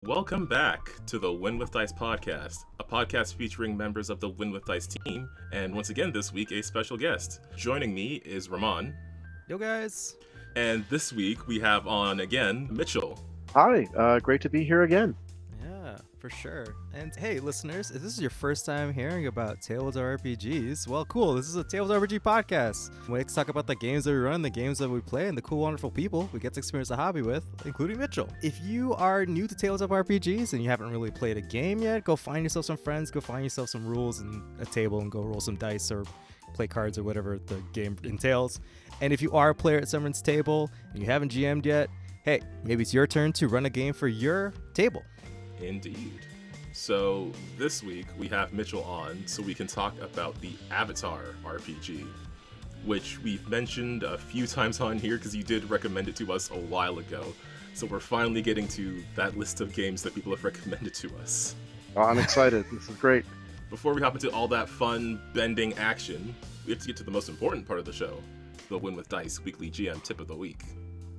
Welcome back to the Win with Dice podcast, a podcast featuring members of the Win with Dice team, and once again this week a special guest. Joining me is Ramon. Yo guys! And this week we have on again Mitchell. Hi, great to be here again. Yeah, for sure. And hey listeners, if this is your first time hearing about Tales of RPGs, well cool, this is a Tales of RPG podcast. We like to talk about the games that we run, the games that we play, and the cool wonderful people we get to experience the hobby with, including Mitchell. If you are new to Tales of RPGs and you haven't really played a game yet, go find yourself some friends, go find yourself some rules and a table and go roll some dice or play cards or whatever the game entails. And if you are a player at someone's table and you haven't GM'd yet, hey, maybe it's your turn to run a game for your table. Indeed. So this week we have Mitchell on so we can talk about the Avatar RPG, which we've mentioned a few times on here because you did recommend it to us a while ago. So we're finally getting to that list of games that people have recommended to us. Oh, I'm excited. This is great. Before we hop into all that fun bending action, we have to get to the most important part of the show, the Win with Dice Weekly GM Tip of the Week.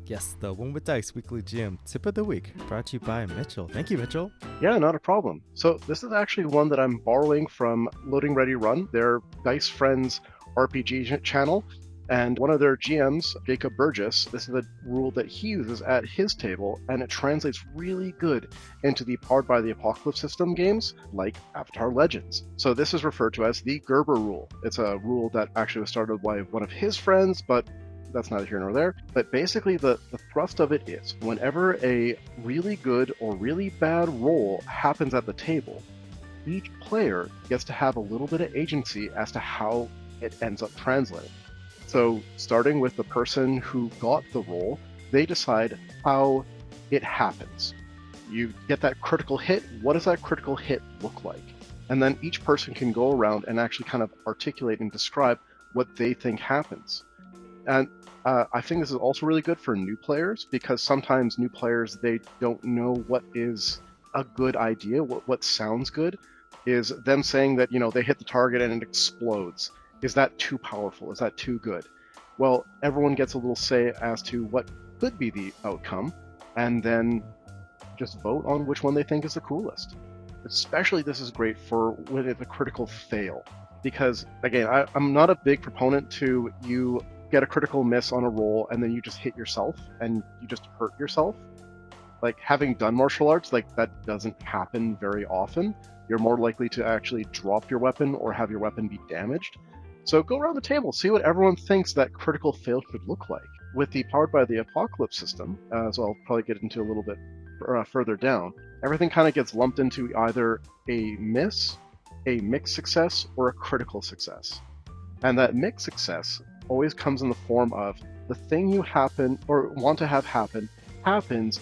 Yes, the Win with Dice Weekly GM Tip of the Week, brought to you by Mitchell. Thank you, Mitchell. Yeah, not a problem. So this is actually one that I'm borrowing from Loading Ready Run, their Dice Friends RPG channel. And one of their GMs, Jacob Burgess, this is a rule that he uses at his table, and it translates really good into the Powered by the Apocalypse system games like Avatar Legends. So this is referred to as the Gerber rule. It's a rule that actually was started by one of his friends, but that's neither here nor there. But basically the thrust of it is whenever a really good or really bad roll happens at the table, each player gets to have a little bit of agency as to how it ends up translating. So starting with the person who got the roll, they decide how it happens. You get that critical hit. What does that critical hit look like? And then each person can go around and actually kind of articulate and describe what they think happens. And I think this is also really good for new players because sometimes new players, they don't know what is a good idea, what sounds good. Is them saying that, they hit the target and it explodes. Is that too powerful? Is that too good? Well, everyone gets a little say as to what could be the outcome, and then just vote on which one they think is the coolest. Especially this is great for when it's a critical fail. Because, again, I'm not a big proponent to you get a critical miss on a roll and then you just hit yourself and you just hurt yourself. Like, having done martial arts, that doesn't happen very often. You're more likely to actually drop your weapon or have your weapon be damaged. So go around the table, see what everyone thinks that critical fail could look like. With the Powered by the Apocalypse system, as I'll probably get into a little bit further down, everything kind of gets lumped into either a miss, a mixed success, or a critical success. And that mixed success always comes in the form of the thing you happen or want to have happen happens,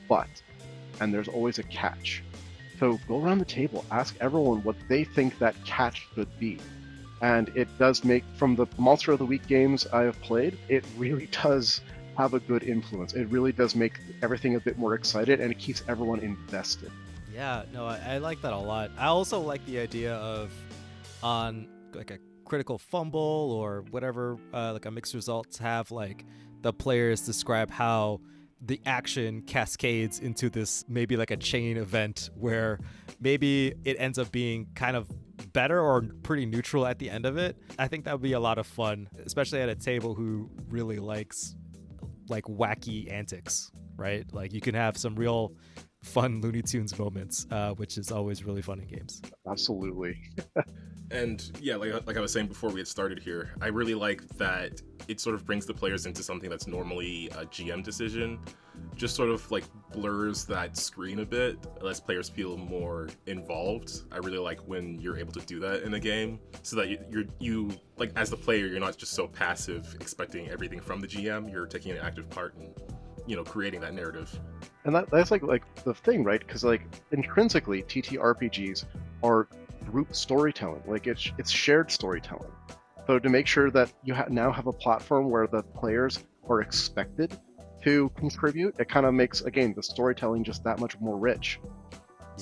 but, and there's always a catch. So go around the table, ask everyone what they think that catch should be. And it does make, from the Monster of the Week games I have played, it really does have a good influence. It really does make everything a bit more excited, and it keeps everyone invested. Yeah, no, I like that a lot. I also like the idea of on like a critical fumble or whatever, like a mixed results, have like the players describe how the action cascades into this maybe like a chain event where maybe it ends up being kind of better or pretty neutral at the end of it. I think that would be a lot of fun, especially at a table who really likes like wacky antics, right? Like you can have some real fun Looney Tunes moments, which is always really fun in games. Absolutely. And yeah, like I was saying before we had started here, I really like that it sort of brings the players into something that's normally a GM decision, just sort of like blurs that screen a bit, lets players feel more involved. I really like when you're able to do that in a game, so that you like as the player, you're not just so passive expecting everything from the GM. You're taking an active part in, creating that narrative. And that's like the thing, right? Because like intrinsically, TTRPGs are group storytelling. Like it's shared storytelling. So to make sure that you now have a platform where the players are expected to contribute, it kind of makes, again, the storytelling just that much more rich.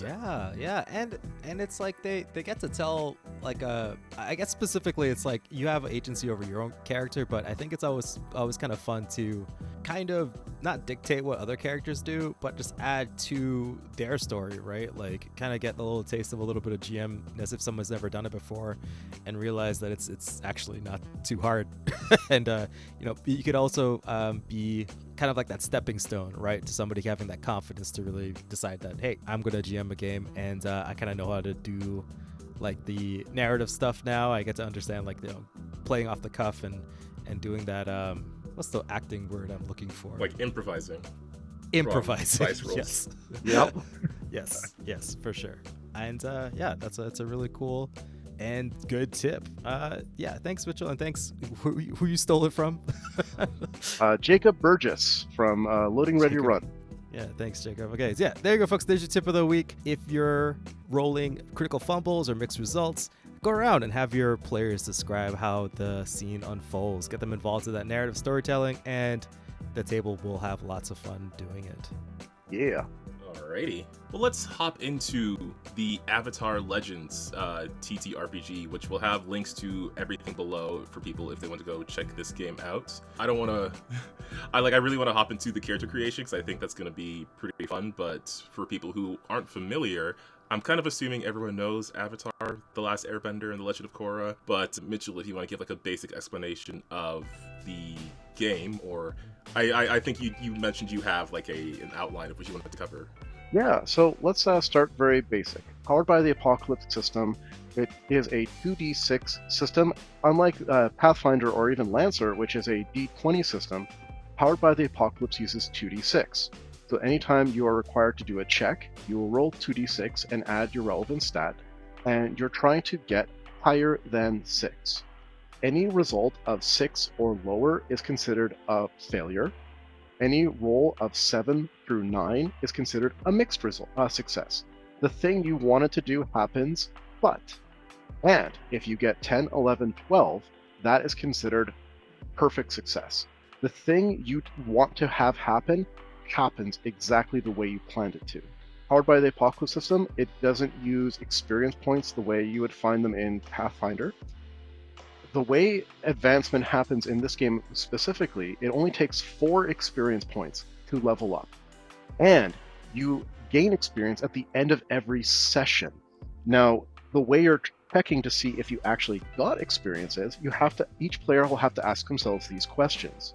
Yeah, and it's like they get to tell like I guess specifically it's like you have agency over your own character, but I think it's always kind of fun to kind of not dictate what other characters do, but just add to their story, right? Like kind of get a little taste of a little bit of GM as if someone's never done it before, and realize that it's actually not too hard. And you could also be kind of like that stepping stone, right, to somebody having that confidence to really decide that, hey, I'm gonna GM a game, and I kind of know how to do like the narrative stuff now. I get to understand like playing off the cuff and doing that. What's the acting word I'm looking for? Like improvising. Improvising. Yes. Yep. yes, for sure. And that's a really cool and good tip. Thanks, Mitchell, and thanks who you stole it from. Jacob Burgess from Loading Ready Run. Yeah, thanks, Jacob. Okay, so there you go, folks. There's your tip of the week. If you're rolling critical fumbles or mixed results, go around and have your players describe how the scene unfolds. Get them involved in that narrative storytelling, and the table will have lots of fun doing it. Yeah. Alrighty. Well, let's hop into the Avatar Legends TTRPG, which will have links to everything below for people if they want to go check this game out. I don't want to... I really want to hop into the character creation because I think that's going to be pretty fun, but for people who aren't familiar, I'm kind of assuming everyone knows Avatar, The Last Airbender, and The Legend of Korra, but Mitchell, if you want to give like a basic explanation of the game, or I think you mentioned you have like an outline of what you wanted to cover. Yeah, so let's start very basic. Powered by the Apocalypse system, it is a 2d6 system, unlike Pathfinder or even Lancer, which is a d20 system. Powered by the Apocalypse uses 2d6. So anytime you are required to do a check, you will roll 2d6 and add your relevant stat, and you're trying to get higher than 6. Any result of 6 or lower is considered a failure. Any roll of 7 through 9 is considered a mixed result, success. The thing you wanted to do happens, and if you get 10, 11, 12, that is considered perfect success. The thing you want to have happen happens exactly the way you planned it to. Powered by the Apocalypse system, it doesn't use experience points the way you would find them in Pathfinder. The way advancement happens in this game specifically, it only takes 4 experience points to level up. And you gain experience at the end of every session. Now, the way you're checking to see if you actually got experience is, each player will have to ask themselves these questions.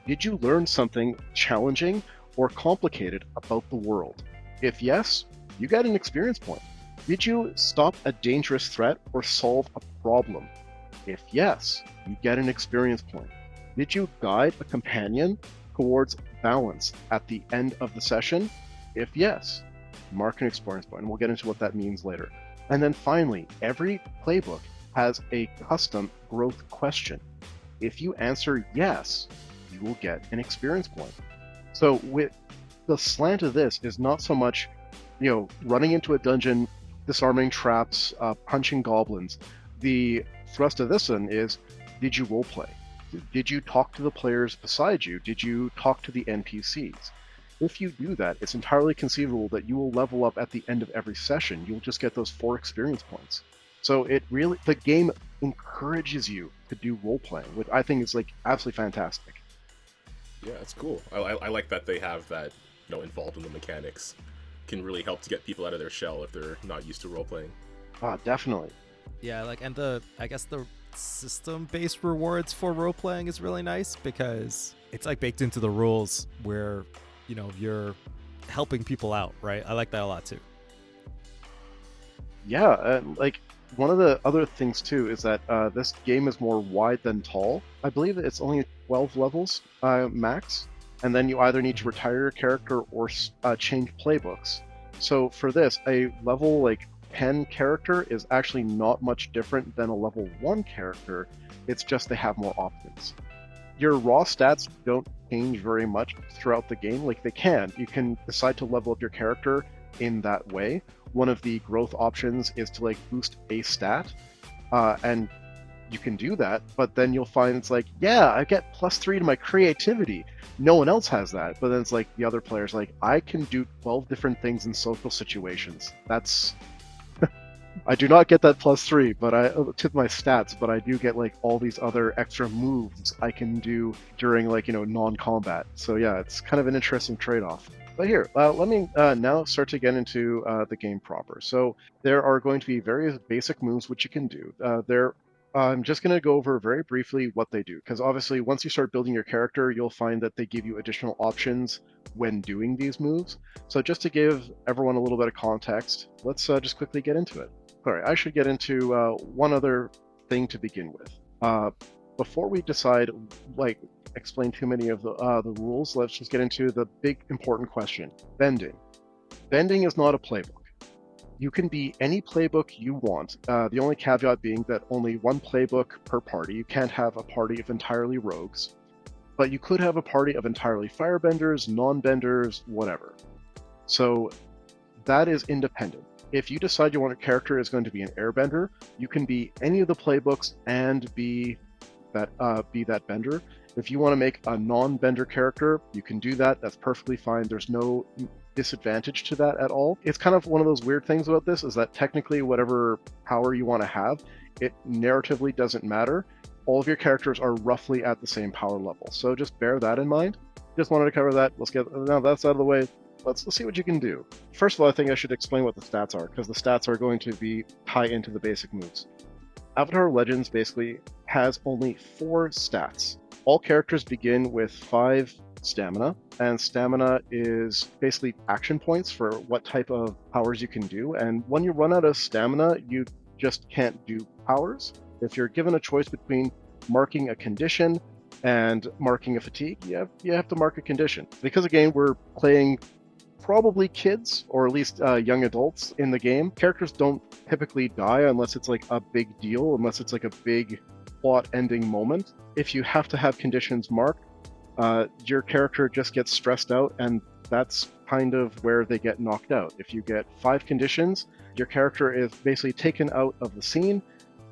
Did you learn something challenging or complicated about the world? If yes, you get an experience point. Did you stop a dangerous threat or solve a problem? If yes, you get an experience point. Did you guide a companion towards balance at the end of the session? If yes, mark an experience point, and we'll get into what that means later. And then finally, every playbook has a custom growth question. If you answer yes, you will get an experience point. So with the slant of this is not so much, running into a dungeon, disarming traps, punching goblins. The thrust of this one is, did you roleplay? Did you talk to the players beside you? Did you talk to the NPCs? If you do that, it's entirely conceivable that you will level up at the end of every session. You'll just get those 4 experience points. So the game encourages you to do role-playing, which I think is absolutely fantastic. Yeah, it's cool. I like that they have that, involved in the mechanics. Can really help to get people out of their shell if they're not used to role-playing. Definitely. Yeah, and I guess the system-based rewards for role-playing is really nice because it's baked into the rules where, you're helping people out, right? I like that a lot too. Yeah, one of the other things too is that this game is more wide than tall. I believe that it's only 12 levels max, and then you either need to retire your character or change playbooks. So for this, a level 10 character is actually not much different than a level 1 character. It's just they have more options. Your raw stats don't change very much throughout the game. They can. You can decide to level up your character in that way. One of the growth options is to boost a stat, and you can do that, but then you'll find it's I get +3 to my creativity. No one else has that, but then it's the other player's I can do 12 different things in social situations. That's I do not get that +3, but to my stats, but I do get like all these other extra moves I can do during like non-combat. So yeah, it's kind of an interesting trade-off. But here, let me now start to get into the game proper. So there are going to be various basic moves which you can do. I'm just going to go over very briefly what they do, because obviously once you start building your character, you'll find that they give you additional options when doing these moves. So just to give everyone a little bit of context, let's just quickly get into it. All right, I should get into one other thing to begin with. Before we decide, explain too many of the rules, let's just get into the big important question: bending. Bending is not a playbook. You can be any playbook you want. The only caveat being that only one playbook per party. You can't have a party of entirely rogues, but you could have a party of entirely firebenders, non-benders, whatever. So that is independent. If you decide your character is going to be an airbender, you can be any of the playbooks and be that bender. If you want to make a non-bender character, you can do that. That's perfectly fine. There's no disadvantage to that at all. It's kind of one of those weird things about this, is that technically whatever power you want to have, it narratively doesn't matter. All of your characters are roughly at the same power level. So just bear that in mind. Just wanted to cover that. Now that's out of the way. Let's see what you can do. First of all, I think I should explain what the stats are, because the stats are going to tie into the basic moves. Avatar Legends basically has only 4 stats. All characters begin with 5 stamina, and stamina is basically action points for what type of powers you can do. And when you run out of stamina, you just can't do powers. If you're given a choice between marking a condition and marking a fatigue, you have to mark a condition. Because again, we're playing probably kids, or at least young adults in the game. Characters don't typically die unless it's like a big deal, unless it's like a big plot ending moment. If you have to have conditions marked, your character just gets stressed out, and that's kind of where they get knocked out. If you get 5 conditions, your character is basically taken out of the scene,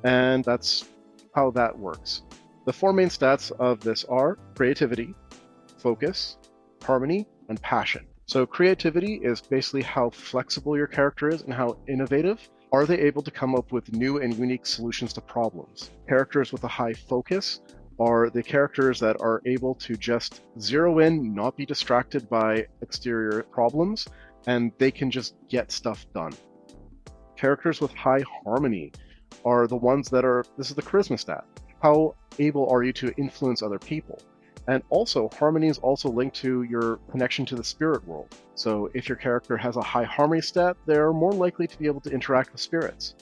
and that's how that works. The 4 main stats of this are creativity, focus, harmony, and passion. So creativity is basically how flexible your character is and how innovative. Are they able to come up with new and unique solutions to problems? Characters with a high focus are the characters that are able to just zero in, not be distracted by exterior problems, and they can just get stuff done. Characters with high harmony are the ones that are, this is the charisma stat. How able are you to influence other people? And also, harmony is also linked to your connection to the spirit world. So if your character has a high harmony stat, they're more likely to be able to interact with spirits.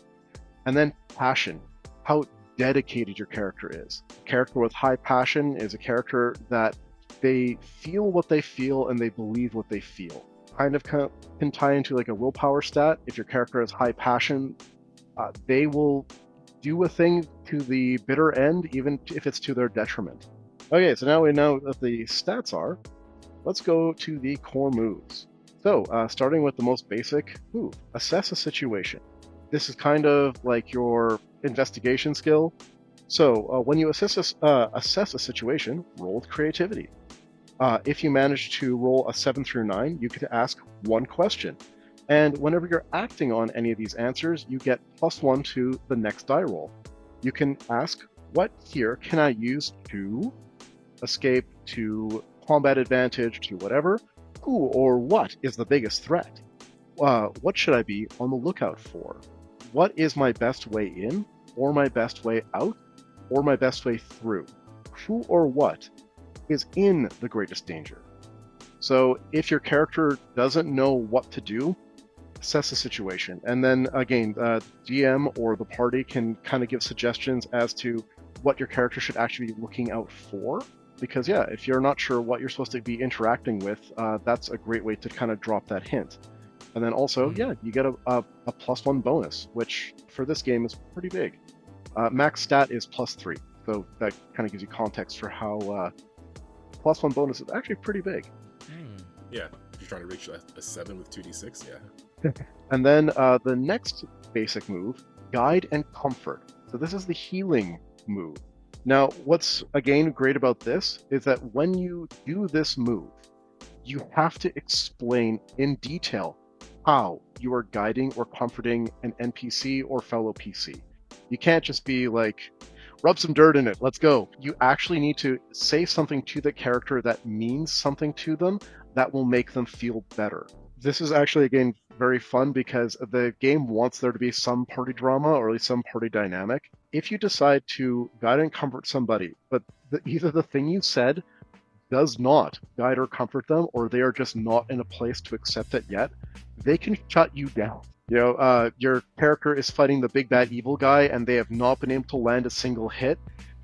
And then passion, how dedicated your character is. A character with high passion is a character that they feel what they feel and they believe what they feel. Kind of can tie into like a willpower stat. If your character has high passion, they will do a thing to the bitter end, even if it's to their detriment. Okay, so now we know what the stats are. Let's go to the core moves. So, starting with the most basic move, assess a situation. This is kind of like your investigation skill. So, when you assess a situation, roll with creativity. If you manage to roll a 7 through 9, you can ask one question. And whenever you're acting on any of these answers, you get +1 to the next die roll. You can ask, what here can I use to escape, to combat advantage, to whatever? Who or what is the biggest threat? What should I be on the lookout for? What is my best way in, or my best way out, or my best way through? Who or what is in the greatest danger? So if your character doesn't know what to do, assess the situation. And then again, DM or the party can kind of give suggestions as to what your character should actually be looking out for. Because yeah, if you're not sure what you're supposed to be interacting with, that's a great way to kind of drop that hint. And then also, yeah, you get a +1 bonus, which for this game is pretty big. Max stat is +3, so that kind of gives you context for how +1 bonus is actually pretty big. Yeah, if you're trying to reach a 7 with 2d6, yeah. And then the next basic move, Guide and Comfort. So this is the healing move. Now, what's again great about this is that when you do this move, you have to explain in detail how you are guiding or comforting an NPC or fellow PC. You can't just be like, rub some dirt in it, let's go. You actually need to say something to the character that means something to them that will make them feel better. This is actually, again, very fun because the game wants there to be some party drama or at least some party dynamic. If you decide to guide and comfort somebody, but either the thing you said does not guide or comfort them, or they are just not in a place to accept it yet, they can shut you down. Your character is fighting the big bad evil guy and they have not been able to land a single hit.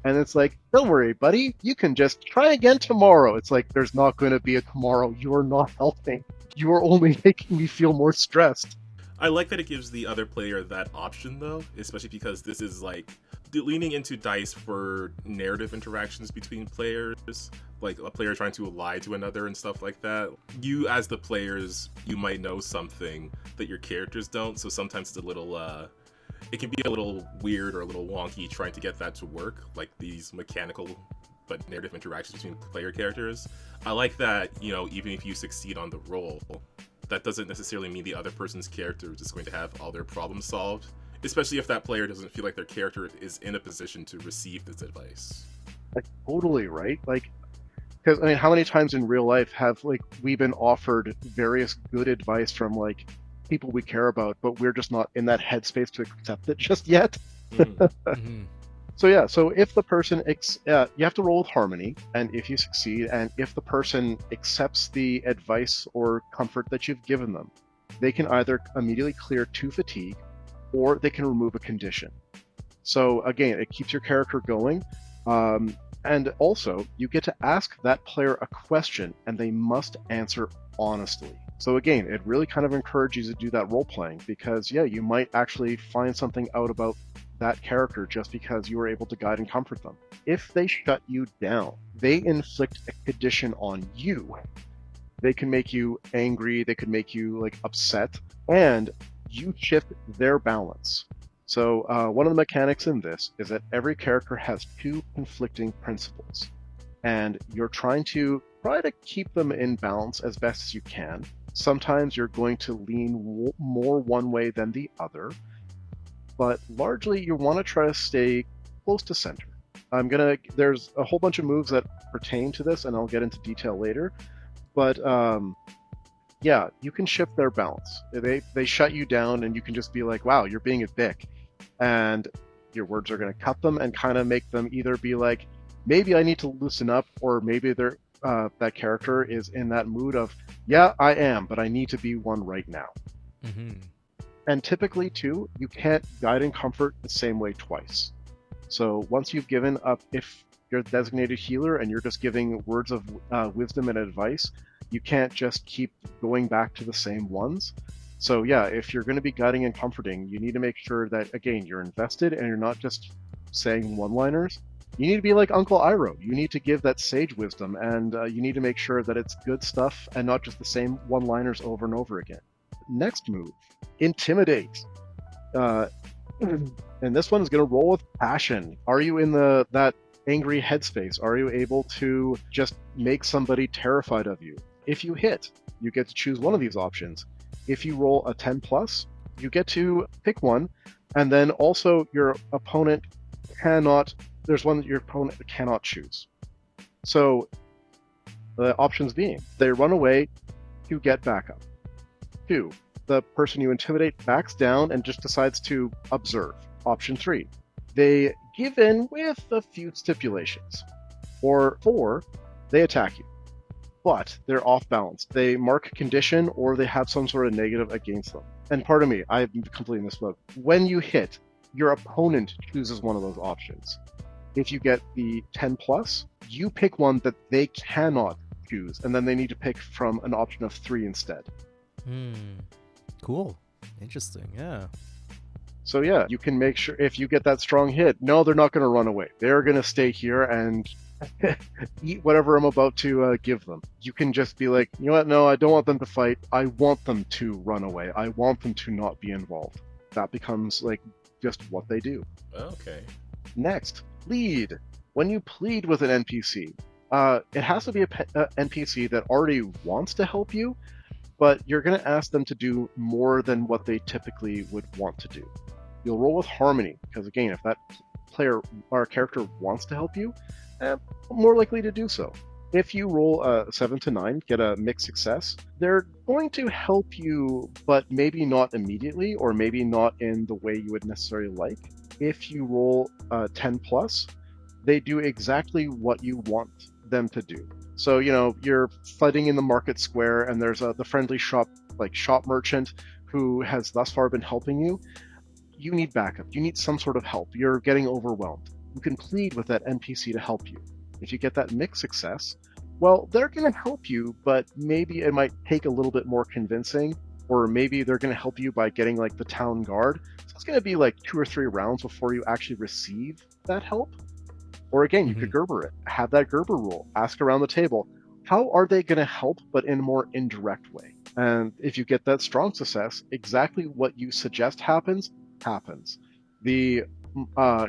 And it's like, don't worry, buddy, you can just try again tomorrow. It's like, there's not going to be a tomorrow. You are not helping. You are only making me feel more stressed. I like that it gives the other player that option, though, especially because this is like leaning into dice for narrative interactions between players, like a player trying to lie to another and stuff like that. You, as the players, you might know something that your characters don't, so sometimes it's a little, it can be a little weird or a little wonky trying to get that to work, like these mechanical but narrative interactions between player characters. I like that, even if you succeed on the roll, that doesn't necessarily mean the other person's character is just going to have all their problems solved, especially if that player doesn't feel like their character is in a position to receive this advice. Like, totally, right? Like, because, I mean, how many times in real life have, like, we been offered various good advice from, like, people we care about, but we're just not in that headspace to accept it just yet? Mm-hmm. So yeah, so if the person, you have to roll with harmony, and if you succeed, and if the person accepts the advice or comfort that you've given them, they can either immediately clear 2 fatigue, or they can remove a condition. So again, it keeps your character going, and also you get to ask that player a question, and they must answer honestly. So again, it really kind of encourages you to do that role playing, because yeah, you might actually find something out about that character just because you were able to guide and comfort them. If they shut you down, they inflict a condition on you. They can make you angry, they could make you like upset, and you shift their balance. So one of the mechanics in this is that every character has 2 conflicting principles, and you're trying to keep them in balance as best as you can. Sometimes you're going to lean more one way than the other, but largely you want to try to stay close to center. There's a whole bunch of moves that pertain to this, and I'll get into detail later. But yeah, you can shift their balance. They shut you down, and you can just be like, wow, you're being a dick. And your words are going to cut them and kind of make them either be like, maybe I need to loosen up, or maybe that character is in that mood of, yeah, I am, but I need to be one right now. Mm-hmm. And typically, too, you can't guide and comfort the same way twice. So once you've given up, if you're a designated healer and you're just giving words of wisdom and advice, you can't just keep going back to the same ones. So yeah, if you're going to be guiding and comforting, you need to make sure that, again, you're invested and you're not just saying one-liners. You need to be like Uncle Iroh. You need to give that sage wisdom, and you need to make sure that it's good stuff and not just the same one-liners over and over again. Next move, intimidate. And this one is going to roll with passion. Are you in that angry headspace? Are you able to just make somebody terrified of you? If you hit, you get to choose one of these options. If you roll a 10 plus, you get to pick one, and then also your opponent there's one that your opponent cannot choose. So the options being, they run away to get backup. 2, the person you intimidate backs down and just decides to observe. Option 3, they give in with a few stipulations. Or 4, they attack you, but they're off balance. They mark a condition, or they have some sort of negative against them. And pardon me, I completely misspoke. When you hit, your opponent chooses one of those options. If you get the 10 plus, you pick one that they cannot choose, and then they need to pick from an option of 3 instead. Cool. Interesting, yeah. So yeah, you can make sure if you get that strong hit, no, they're not going to run away. They're going to stay here and eat whatever I'm about to give them. You can just be like, you know what, no, I don't want them to fight. I want them to run away. I want them to not be involved. That becomes like just what they do. Okay. Next, plead. When you plead with an NPC, it has to be an NPC that already wants to help you, but you're going to ask them to do more than what they typically would want to do. You'll roll with harmony, because again, if that player or character wants to help you, more likely to do so. If you roll a 7 to 9, get a mixed success, they're going to help you, but maybe not immediately, or maybe not in the way you would necessarily like. If you roll 10 plus, they do exactly what you want them to do. So, you're fighting in the market square, and there's the friendly shop merchant who has thus far been helping you. You need backup. You need some sort of help. You're getting overwhelmed. You can plead with that NPC to help you. If you get that mixed success, well, they're going to help you, but maybe it might take a little bit more convincing, or maybe they're going to help you by getting the town guard. So it's going to be 2 or 3 rounds before you actually receive that help. Or again, you could Gerber it. Have that Gerber rule. Ask around the table, how are they going to help, but in a more indirect way? And if you get that strong success, exactly what you suggest happens. The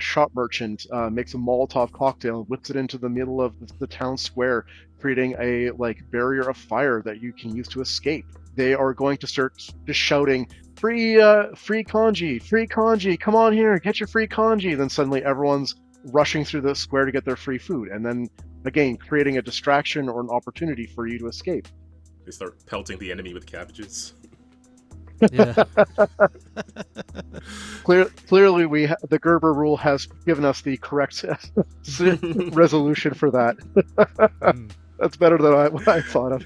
shop merchant makes a Molotov cocktail and whips it into the middle of the town square, creating a barrier of fire that you can use to escape. They are going to start just shouting, free kanji, come on here, get your free kanji. Then suddenly everyone's rushing through the square to get their free food, and then again creating a distraction or an opportunity for you to escape. They start pelting the enemy with cabbages. Yeah. Clearly, the Gerber rule has given us the correct resolution for that. That's better than what I thought of.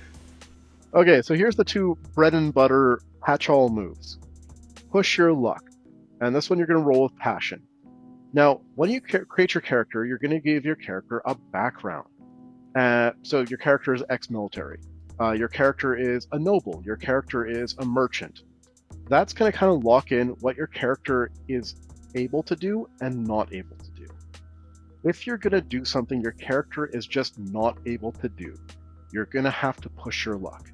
Okay, so here's the 2 bread and butter catch-all moves. Push your luck, and this one you're going to roll with passion. Now, when you create your character, you're going to give your character a background. So your character is ex-military. Your character is a noble. Your character is a merchant. That's going to kind of lock in what your character is able to do and not able to do. If you're going to do something your character is just not able to do, you're going to have to push your luck.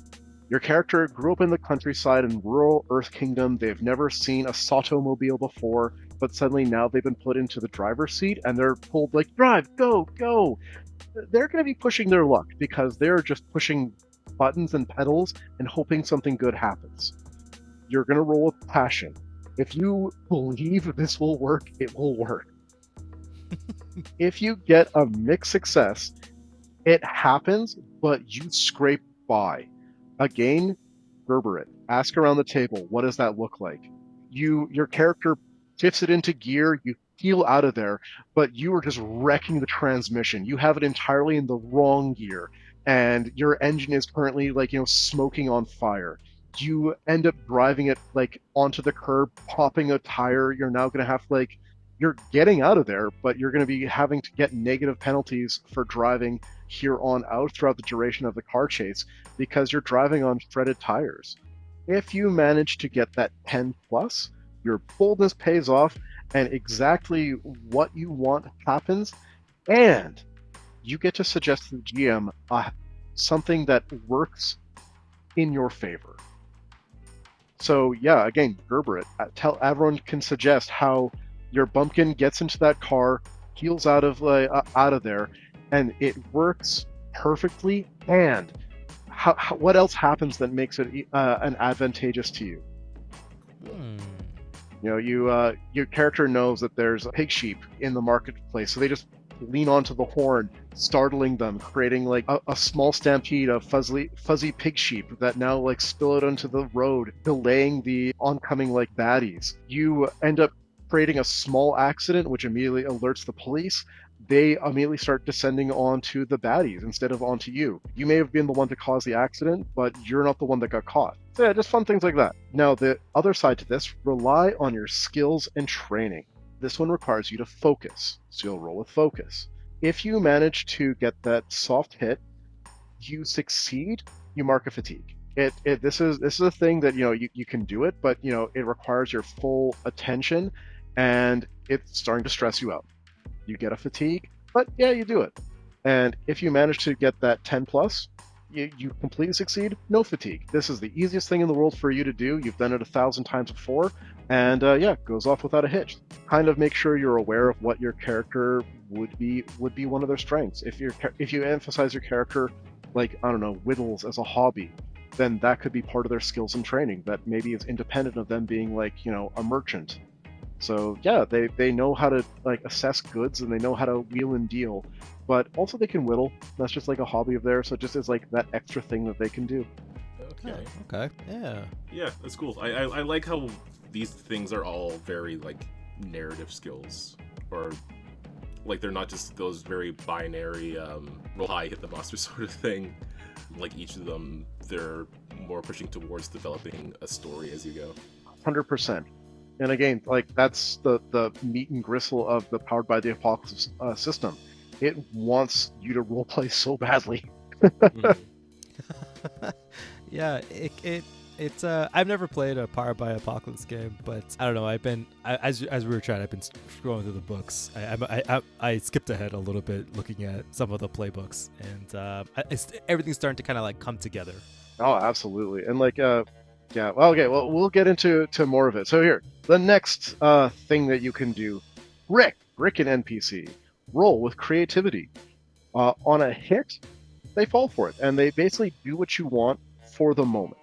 Your character grew up in the countryside in rural Earth Kingdom. They've never seen a Sato-mobile before, but suddenly now they've been put into the driver's seat and they're told, drive, go. They're going to be pushing their luck because they're just pushing buttons and pedals and hoping something good happens. You're going to roll with passion. If you believe this will work, it will work. If you get a mixed success, it happens, but you scrape by. Again, Gerber it. Ask around the table, what does that look like? Your character shifts it into gear, you peel out of there, but you are just wrecking the transmission. You have it entirely in the wrong gear, and your engine is currently smoking on fire. You end up driving it onto the curb, popping a tire. You're now going to have you're getting out of there, but you're going to be having to get negative penalties for driving here on out throughout the duration of the car chase because you're driving on shredded tires. If you manage to get that 10 plus, your boldness pays off and exactly what you want happens, and you get to suggest to the GM something that works in your favor. So yeah, again, Gerber it. Everyone can suggest how your bumpkin gets into that car, peels out of there, and it works perfectly. And what else happens that makes it an advantageous to you? Your character knows that there's a pig sheep in the marketplace, so they just lean onto the horn, startling them, creating a small stampede of fuzzy pig sheep that now spill out onto the road, delaying the oncoming baddies. You end up creating a small accident which immediately alerts the police. They immediately start descending onto the baddies instead of onto you. You may have been the one to cause the accident, but you're not the one that got caught. So yeah, just fun things like that. Now, the other side to this, rely on your skills and training. This one requires you to focus, so you'll roll with focus. If you manage to get that soft hit, you succeed, you mark a fatigue. This is a thing that you can do it, but it requires your full attention, and it's starting to stress you out. You get a fatigue, but yeah, you do it. And if you manage to get that 10 plus, you completely succeed, no fatigue. This is the easiest thing in the world for you to do. You've done it 1,000 times before, and goes off without a hitch. Kind of make sure you're aware of what your character would be one of their strengths. If you emphasize your character, whittles as a hobby, then that could be part of their skills and training that maybe is independent of them being like, a merchant. So yeah, they know how to like assess goods and they know how to wheel and deal, but also they can whittle. That's just like a hobby of theirs. So it just is like that extra thing that they can do. Okay. Okay. Yeah. Yeah, that's cool. I like how these things are all very like narrative skills, or like they're not just those very binary roll high, hit the monster sort of thing. Like each of them, they're more pushing towards developing a story as you go. 100%. And again, like that's the meat and gristle of the Powered by the Apocalypse system. It wants you to roleplay so badly. Yeah, it's I've never played a Powered by Apocalypse game, but I don't know. As we were chatting, I've been scrolling through the books. I skipped ahead a little bit looking at some of the playbooks, and everything's starting to kind of like come together. Oh, absolutely. And like yeah, well, okay, well, we'll get into more of it. So here, the next thing that you can do, Rick an NPC, roll with creativity. On a hit, they fall for it, and they basically do what you want for the moment.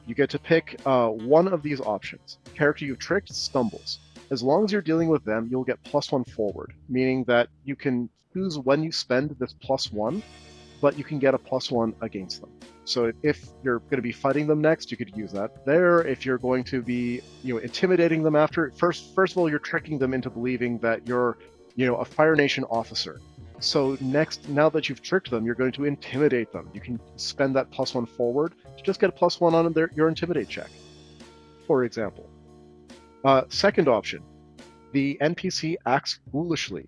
You get to pick one of these options. Character you've tricked stumbles. As long as you're dealing with them, you'll get +1 forward, meaning that you can choose when you spend this +1, but you can get a +1 against them. So if you're going to be fighting them next, you could use that there. If you're going to be, intimidating them after, first of all, you're tricking them into believing that you're, a Fire Nation officer. So next, now that you've tricked them, you're going to intimidate them. You can spend that +1 forward to just get a +1 on your intimidate check, for example. Second option, the NPC acts foolishly,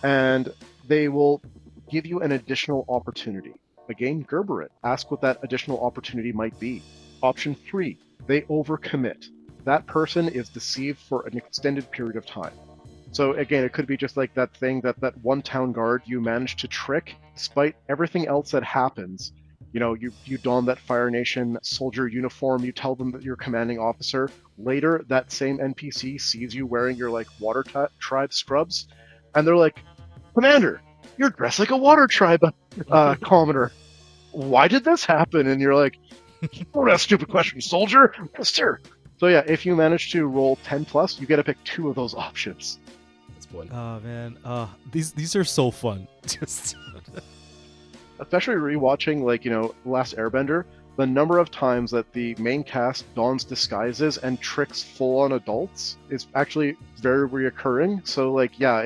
and they will give you an additional opportunity. Again, Gerber it. Ask what that additional opportunity might be. Option 3, they overcommit. That person is deceived for an extended period of time. So again, it could be just like that thing that one town guard you managed to trick, despite everything else that happens. You don that Fire Nation soldier uniform, you tell them that you're commanding officer. Later, that same NPC sees you wearing your like water tribe scrubs, and they're like, Commander, you're dressed like a water tribe commoner. Why did this happen? And you're like, don't ask stupid questions, soldier. Yes, sir. So yeah, if you manage to roll 10+, you get to pick 2 of those options. That's fun. Oh man, these are so fun. Just especially rewatching Last Airbender, the number of times that the main cast dons disguises and tricks full-on adults is actually very reoccurring. So yeah,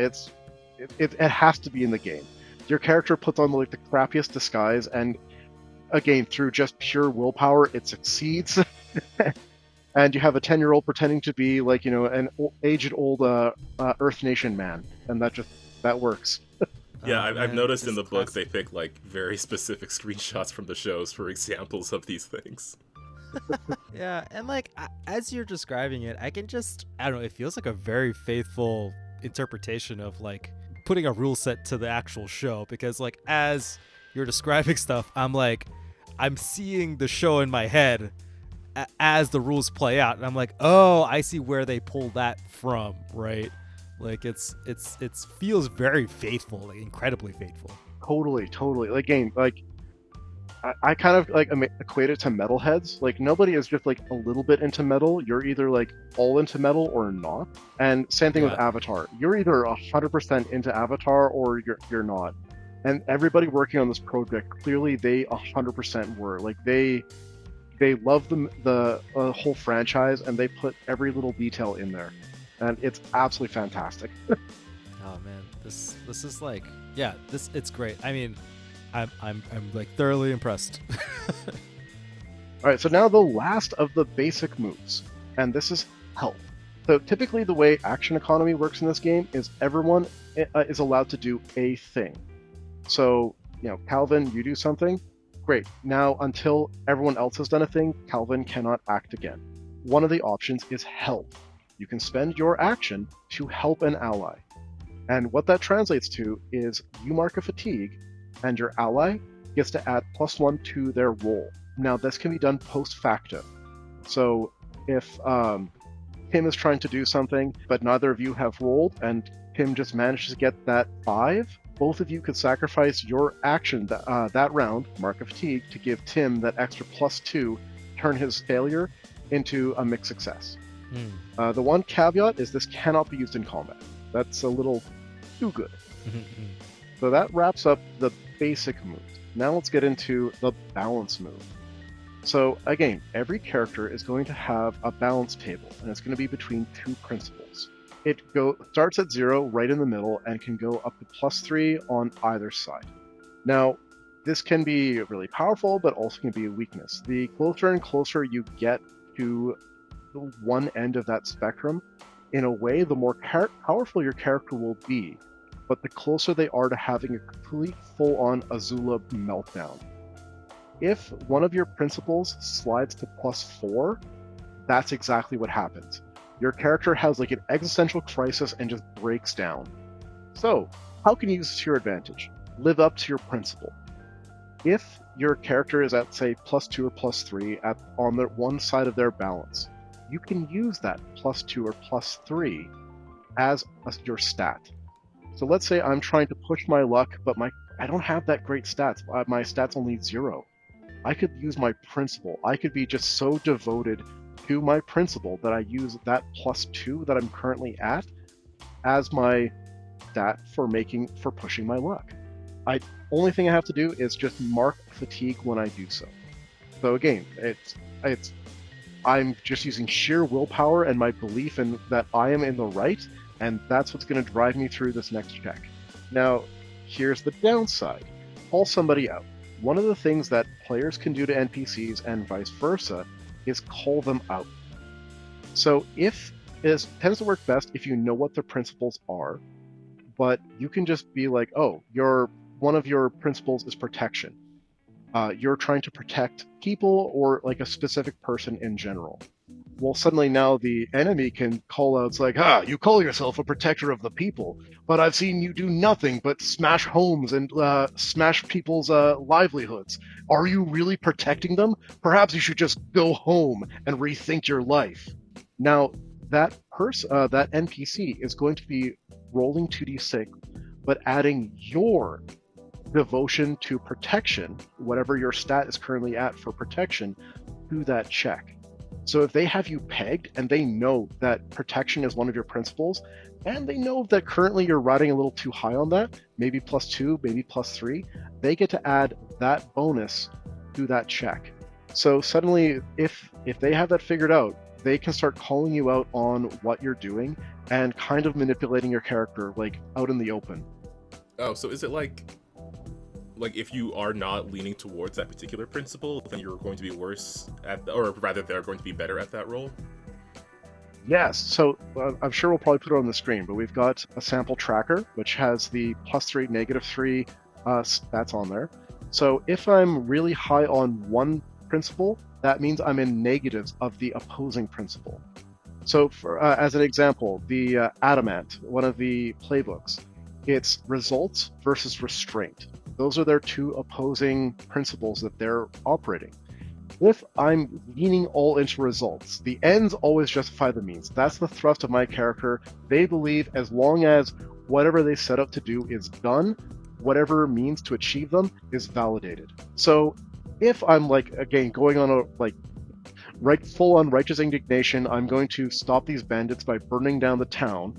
it has to be in the game. Your character puts on the crappiest disguise, and again, through just pure willpower, it succeeds. And you have a 10-year-old pretending to be an aged old Earth Nation man, and that works. Yeah, I've noticed in the book classic. they pick very specific screenshots from the shows for examples of these things. Yeah, and as you're describing it, I don't know, it feels like a very faithful interpretation of putting a rule set to the actual show, because as you're describing stuff, I'm seeing the show in my head as the rules play out, and I'm like, oh, I see where they pull that from, right? It's feels very faithful, incredibly faithful. Totally. Again, I kind of equate it to metalheads. Nobody is just a little bit into metal. You're either all into metal or not. And same thing with Avatar. You're either 100% into Avatar or you're not. And everybody working on this project, clearly they 100% were. They love the whole franchise, and they put every little detail in there, and it's absolutely fantastic. Oh man, this is it's great. I mean, I'm thoroughly impressed. All right, so now the last of the basic moves, and this is health. So typically the way action economy works in this game is everyone is allowed to do a thing. So, Calvin, you do something, great. Now, until everyone else has done a thing, Calvin cannot act again. One of the options is help. You can spend your action to help an ally. And what that translates to is you mark a fatigue, and your ally gets to add +1 to their roll. Now, this can be done post facto. So if Tim is trying to do something, but neither of you have rolled, and Tim just manages to get that 5, both of you could sacrifice your action that round, mark a fatigue, to give Tim that extra +2 turn his failure into a mixed success. Hmm. The one caveat is this cannot be used in combat. That's a little too good. So that wraps up the basic moves. Now let's get into the balance move. So again, every character is going to have a balance table, and it's going to be between two principles. It starts at 0 right in the middle and can go up to +3 on either side. Now, this can be really powerful, but also can be a weakness. The closer and closer you get to the one end of that spectrum, in a way, the more powerful your character will be, but the closer they are to having a complete full-on Azula meltdown. If one of your principles slides to +4, that's exactly what happens. Your character has like an existential crisis and just breaks down. So, how can you use this to your advantage? Live up to your principle. If your character is at, say, +2 or +3 on the one side of their balance, you can use that +2 or +3 as your stat. So let's say I'm trying to push my luck, but I don't have that great stats. My stats only 0. I could use my principle. I could be just so devoted to my principle that I use that +2 that I'm currently at as my stat for pushing my luck. Only thing I have to do is just mark fatigue when I do so. So again, I'm just using sheer willpower and my belief in that I am in the right, and that's what's going to drive me through this next check. Now, here's the downside. Call somebody out. One of the things that players can do to NPCs and vice versa is call them out. So it tends to work best if you know what their principles are, but you can just be like, oh, one of your principles is protection. You're trying to protect people or like a specific person in general. Well, suddenly now the enemy can call out, it's like, you call yourself a protector of the people, but I've seen you do nothing but smash homes and smash people's livelihoods. Are you really protecting them? Perhaps you should just go home and rethink your life. Now, that NPC is going to be rolling 2d6, but adding your devotion to protection, whatever your stat is currently at for protection, to that check. So if they have you pegged and they know that protection is one of your principles, and they know that currently you're riding a little too high on that, maybe +2, maybe +3, they get to add that bonus to that check. So suddenly, if they have that figured out, they can start calling you out on what you're doing and kind of manipulating your character like out in the open. Oh, so is it like if you are not leaning towards that particular principle, then you're going to be worse or rather they're going to be better at that role? Yes, so I'm sure we'll probably put it on the screen, but we've got a sample tracker, which has the +3, -3 stats on there. So if I'm really high on one principle, that means I'm in negatives of the opposing principle. So as an example, the Adamant, one of the playbooks, it's results versus restraint. Those are their two opposing principles that they're operating. If I'm leaning all into results, the ends always justify the means. That's the thrust of my character. They believe as long as whatever they set out to do is done, whatever means to achieve them is validated. So if I'm again, going on a full-on righteous indignation, I'm going to stop these bandits by burning down the town,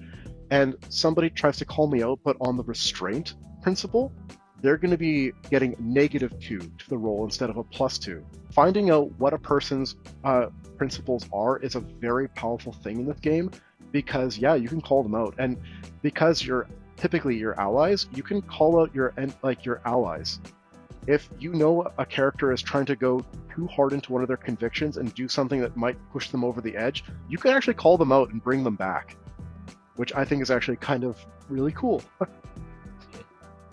and somebody tries to call me out, but on the restraint principle, they're going to be getting -2 to the roll instead of a +2. Finding out what a person's principles are is a very powerful thing in this game, because you can call them out, and because you're typically your allies, you can call out your allies. If you know a character is trying to go too hard into one of their convictions and do something that might push them over the edge, you can actually call them out and bring them back, which I think is actually kind of really cool.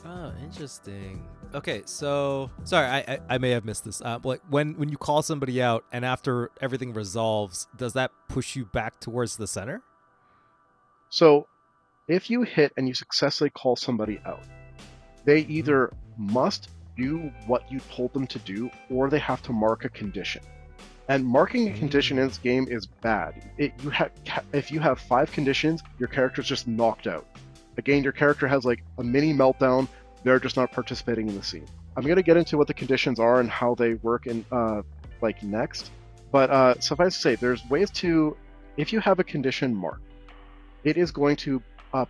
Oh, interesting. Okay, so sorry, I may have missed this. But when you call somebody out and after everything resolves, does that push you back towards the center? So, if you hit and you successfully call somebody out, they either must do what you told them to do, or they have to mark a condition. And marking a condition in this game is bad. If you have 5 conditions, your character's just knocked out. Again, your character has a mini meltdown. They're just not participating in the scene. I'm going to get into what the conditions are and how they work in next. But suffice to say, there's ways to, if you have a condition mark, it is going to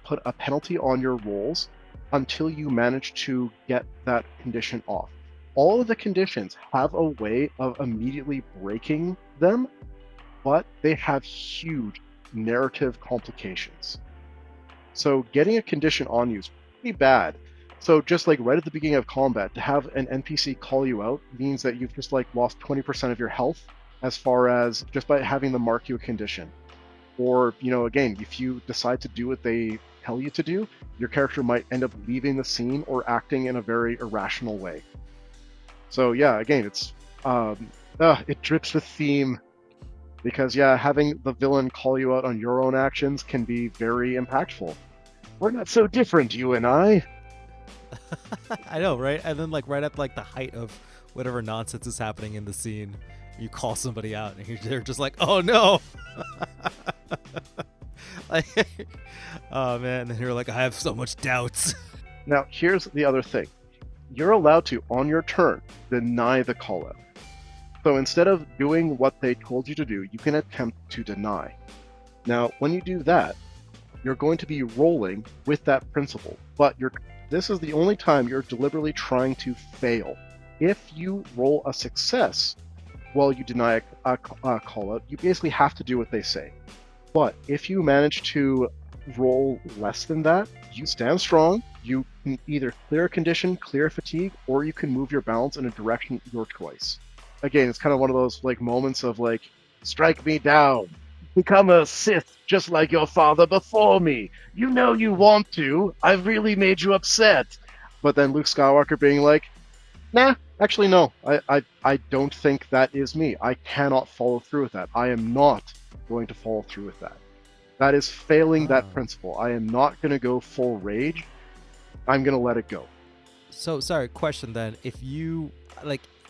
put a penalty on your rolls until you manage to get that condition off. All of the conditions have a way of immediately breaking them, but they have huge narrative complications. So getting a condition on you is pretty bad. So just like right at the beginning of combat, to have an NPC call you out means that you've just like lost 20% of your health as far as just by having them mark you a condition. Or, again, if you decide to do what they tell you to do, your character might end up leaving the scene or acting in a very irrational way. So yeah, again, it's it drips with theme because having the villain call you out on your own actions can be very impactful. We're not so different, you and I. I know, right? And then right at the height of whatever nonsense is happening in the scene, you call somebody out and they're just like, oh no. Oh man, and you're like, I have so much doubts. Now here's the other thing. You're allowed to, on your turn, deny the call out. So instead of doing what they told you to do, you can attempt to deny. Now when you do that, you're going to be rolling with that principle, but this is the only time you're deliberately trying to fail. If you roll a success while you deny a call out, you basically have to do what they say. But if you manage to roll less than that, you stand strong, you can either clear a condition, clear a fatigue, or you can move your balance in a direction your choice. Again, it's kind of one of those moments of strike me down, become a Sith just like your father before me. You know you want to. I've really made you upset. But then Luke Skywalker being like, nah, actually no. I don't think that is me. I cannot follow through with that. I am not going to follow through with that. That is failing that principle. I am not going to go full rage. I'm going to let it go. So, sorry, question then. If you,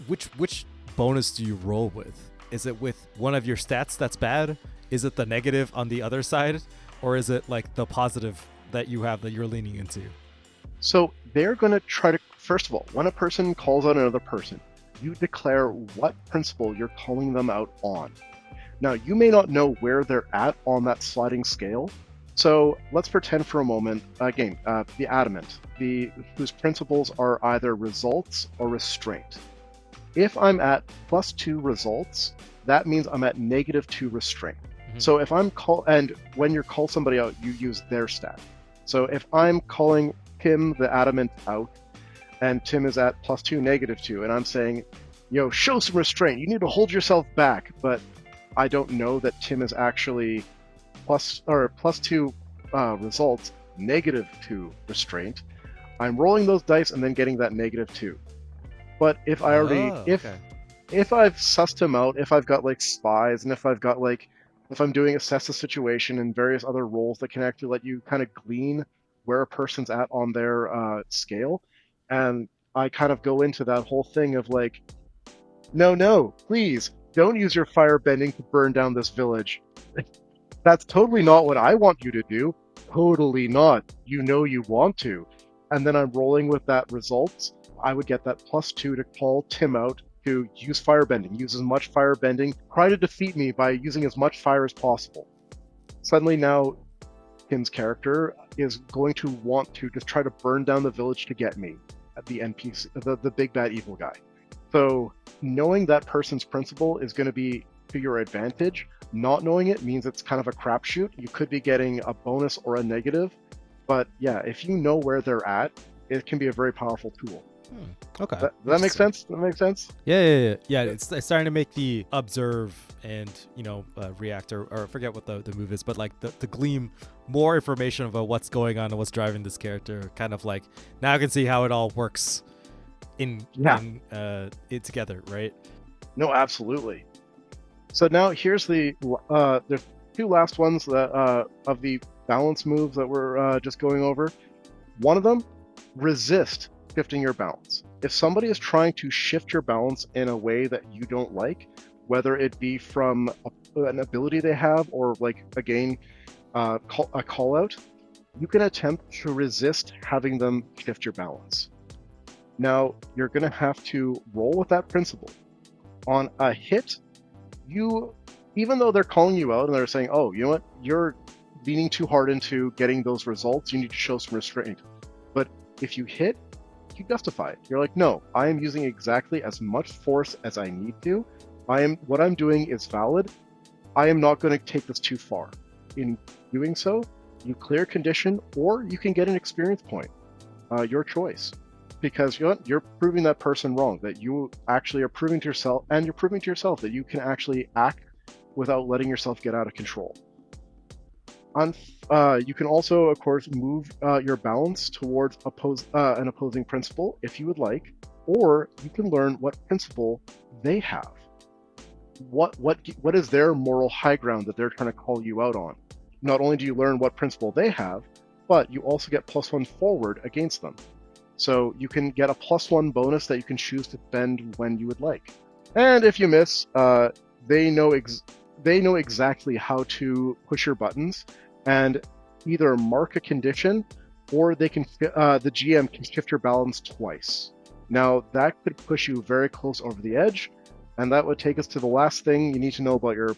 which bonus do you roll with? Is it with one of your stats that's bad? Is it the negative on the other side? Or is it the positive that you have that you're leaning into? So they're going to try to, first of all, when a person calls out another person, you declare what principle you're calling them out on. Now, you may not know where they're at on that sliding scale. So let's pretend for a moment, again, the adamant, whose principles are either results or restraint. If I'm at +2 results, that means I'm at -2 restraint. Mm-hmm. So if I'm and when you call somebody out, you use their stat. So if I'm calling Tim the adamant out, and Tim is at +2, -2, and I'm saying, yo, show some restraint. You need to hold yourself back, but I don't know that Tim is actually +2 results, -2 restraint. I'm rolling those dice and then getting that -2. But if I already, if I've sussed him out, if I've got spies, and if I've got if I'm doing assess the situation and various other roles that can actually let you kind of glean where a person's at on their scale, and I kind of go into that whole thing of no, please, don't use your fire bending to burn down this village. That's totally not what I want you to do. Totally not. You know you want to. And then I'm rolling with that results. I would get that +2 to call Tim out to use firebending, use as much firebending, try to defeat me by using as much fire as possible. Suddenly now, Tim's character is going to want to just try to burn down the village to get me, at the NPC, the big bad evil guy. So knowing that person's principle is going to be to your advantage. Not knowing it means it's kind of a crapshoot. You could be getting a bonus or a negative. But yeah, if you know where they're at, it can be a very powerful tool. Okay. Does that make sense? Does that make sense? Yeah. It's starting to make the observe and react or I forget what the move is, but the gleam more information about what's going on and what's driving this character. Kind of now I can see how it all works in it together, right? No, absolutely. So now here's there's 2 last ones that of the balance moves that we're just going over. One of them, resist shifting your balance. If somebody is trying to shift your balance in a way that you don't like, whether it be from an ability they have or again a call out, you can attempt to resist having them shift your balance. Now you're going to have to roll with that principle. On a hit, you, even though they're calling you out and they're saying, oh, you know what, you're leaning too hard into getting those results, you need to show some restraint. But if you hit, you justify it. You're like, no, I am using exactly as much force as I need to. What I'm doing is valid. I am not going to take this too far. In doing so, you clear condition, or you can get an experience point. Your choice. Because you know what? You're proving that person wrong, that you actually are proving to yourself, and you're proving to yourself that you can actually act without letting yourself get out of control. You can also, of course, move your balance towards an opposing principal if you would like, or you can learn what principle they have. What is their moral high ground that they're trying to call you out on? Not only do you learn what principle they have, but you also get +1 forward against them. So you can get a +1 bonus that you can choose to spend when you would like. And if you miss, they know exactly how to push your buttons and either mark a condition, or they can the GM can shift your balance twice. Now that could push you very close over the edge, and that would take us to the last thing you need to know about your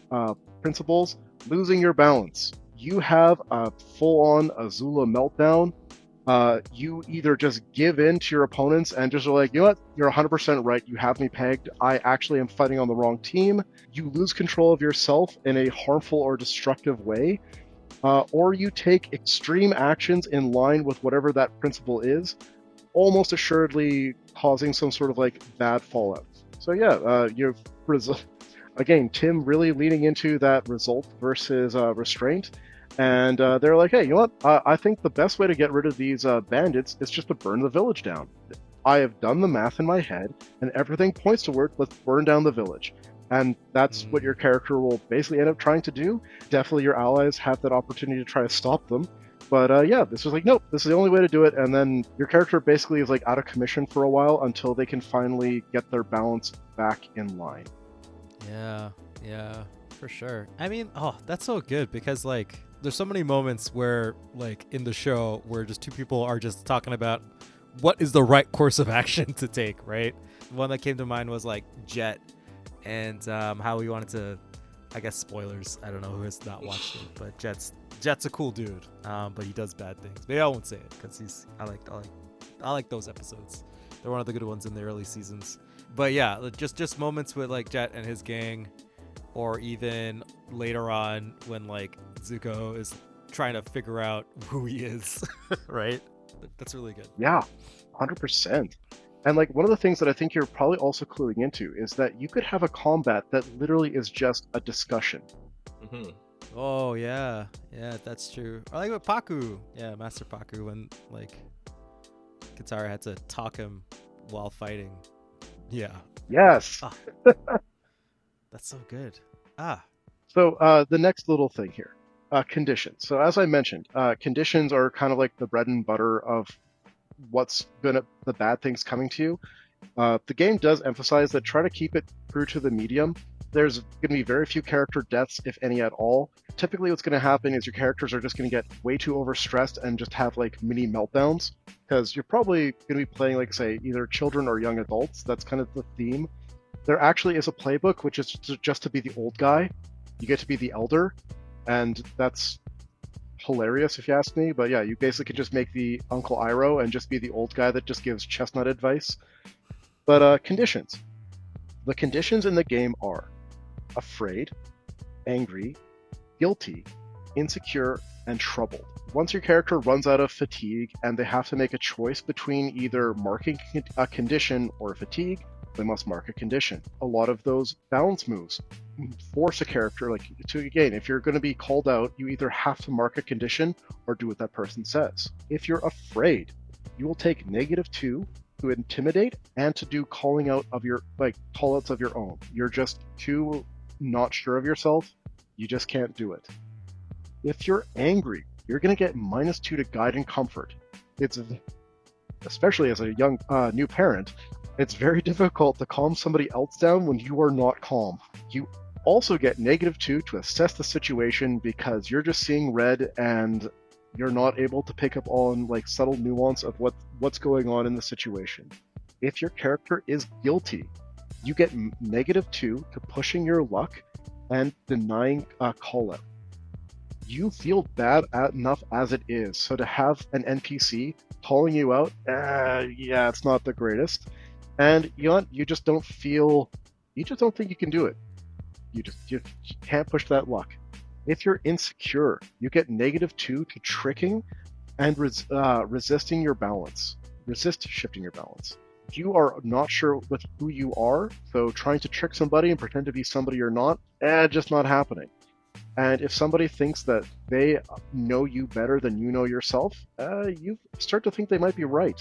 principles: losing your balance. You have a full-on Azula meltdown. You either just give in to your opponents and just are like, you know what, you're 100% right, you have me pegged, I actually am fighting on the wrong team. You lose control of yourself in a harmful or destructive way, or you take extreme actions in line with whatever that principle is, almost assuredly causing some sort of like bad fallout. So yeah, again, Tim really leaning into that result versus restraint. And they're like, hey, you know what? I think the best way to get rid of these bandits is just to burn the village down. I have done the math in my head, and everything points toward, let's burn down the village. And that's what your character will basically end up trying to do. Definitely your allies have that opportunity to try to stop them. But yeah, this was like, nope, this is the only way to do it. And then your character basically is like out of commission for a while until they can finally get their balance back in line. Yeah, for sure. I mean, oh, that's so good because like there's so many moments where like in the show where just two people are just talking about what is the right course of action to take, right? The one that came to mind was like Jet and how we wanted to, I guess spoilers, I don't know who has not watched it, but Jet's a cool dude, but he does bad things. Maybe I won't say it because I like those episodes. They're one of the good ones in the early seasons. But yeah, just moments with like Jet and his gang, or even later on when like Zuko is trying to figure out who he is, right? That's really good. Yeah, 100%. And like one of the things that I think you're probably also cluing into is that you could have a combat that literally is just a discussion. Mm-hmm. Oh yeah, that's true. I like with Paku, yeah, Master Paku, when like Katara had to talk him while fighting. Yeah. Yes. Ah. That's so good. So the next little thing here, conditions. So as I mentioned, conditions are kind of like the bread and butter of what's the bad things coming to you. The game does emphasize that try to keep it true to the medium. There's going to be very few character deaths, if any at all. Typically what's going to happen is your characters are just going to get way too overstressed and just have like mini meltdowns, because you're probably going to be playing like, say, either children or young adults. That's kind of the theme. There actually is a playbook, which is just to be the old guy. You get to be the elder, and that's hilarious if you ask me. But yeah, you basically can just make the Uncle Iroh and just be the old guy that just gives chestnut advice. But conditions. The conditions in the game are afraid, angry, guilty, insecure, and troubled. Once your character runs out of fatigue and they have to make a choice between either marking a condition or fatigue, they must mark a condition. A lot of those balance moves force a character, like, to, again, if you're going to be called out, you either have to mark a condition or do what that person says. If you're afraid, you will take -2 to intimidate and to do calling out of your, like, call outs of your own. You're just too not sure of yourself. You just can't do it. If you're angry, you're going to get -2 to guide and comfort. It's, especially as a young new parent, it's very difficult to calm somebody else down when you are not calm. You also get -2 to assess the situation because you're just seeing red and you're not able to pick up on like subtle nuance of what's going on in the situation. If your character is guilty, you get -2 to pushing your luck and denying a call out. You feel bad enough as it is, so to have an NPC calling you out, yeah, it's not the greatest. And you just don't think you can do it. You can't push that luck. If you're insecure, you get -2 to tricking and resisting your balance. Resist shifting your balance. You are not sure with who you are, so trying to trick somebody and pretend to be somebody you're not, just not happening. And if somebody thinks that they know you better than you know yourself, you start to think they might be right.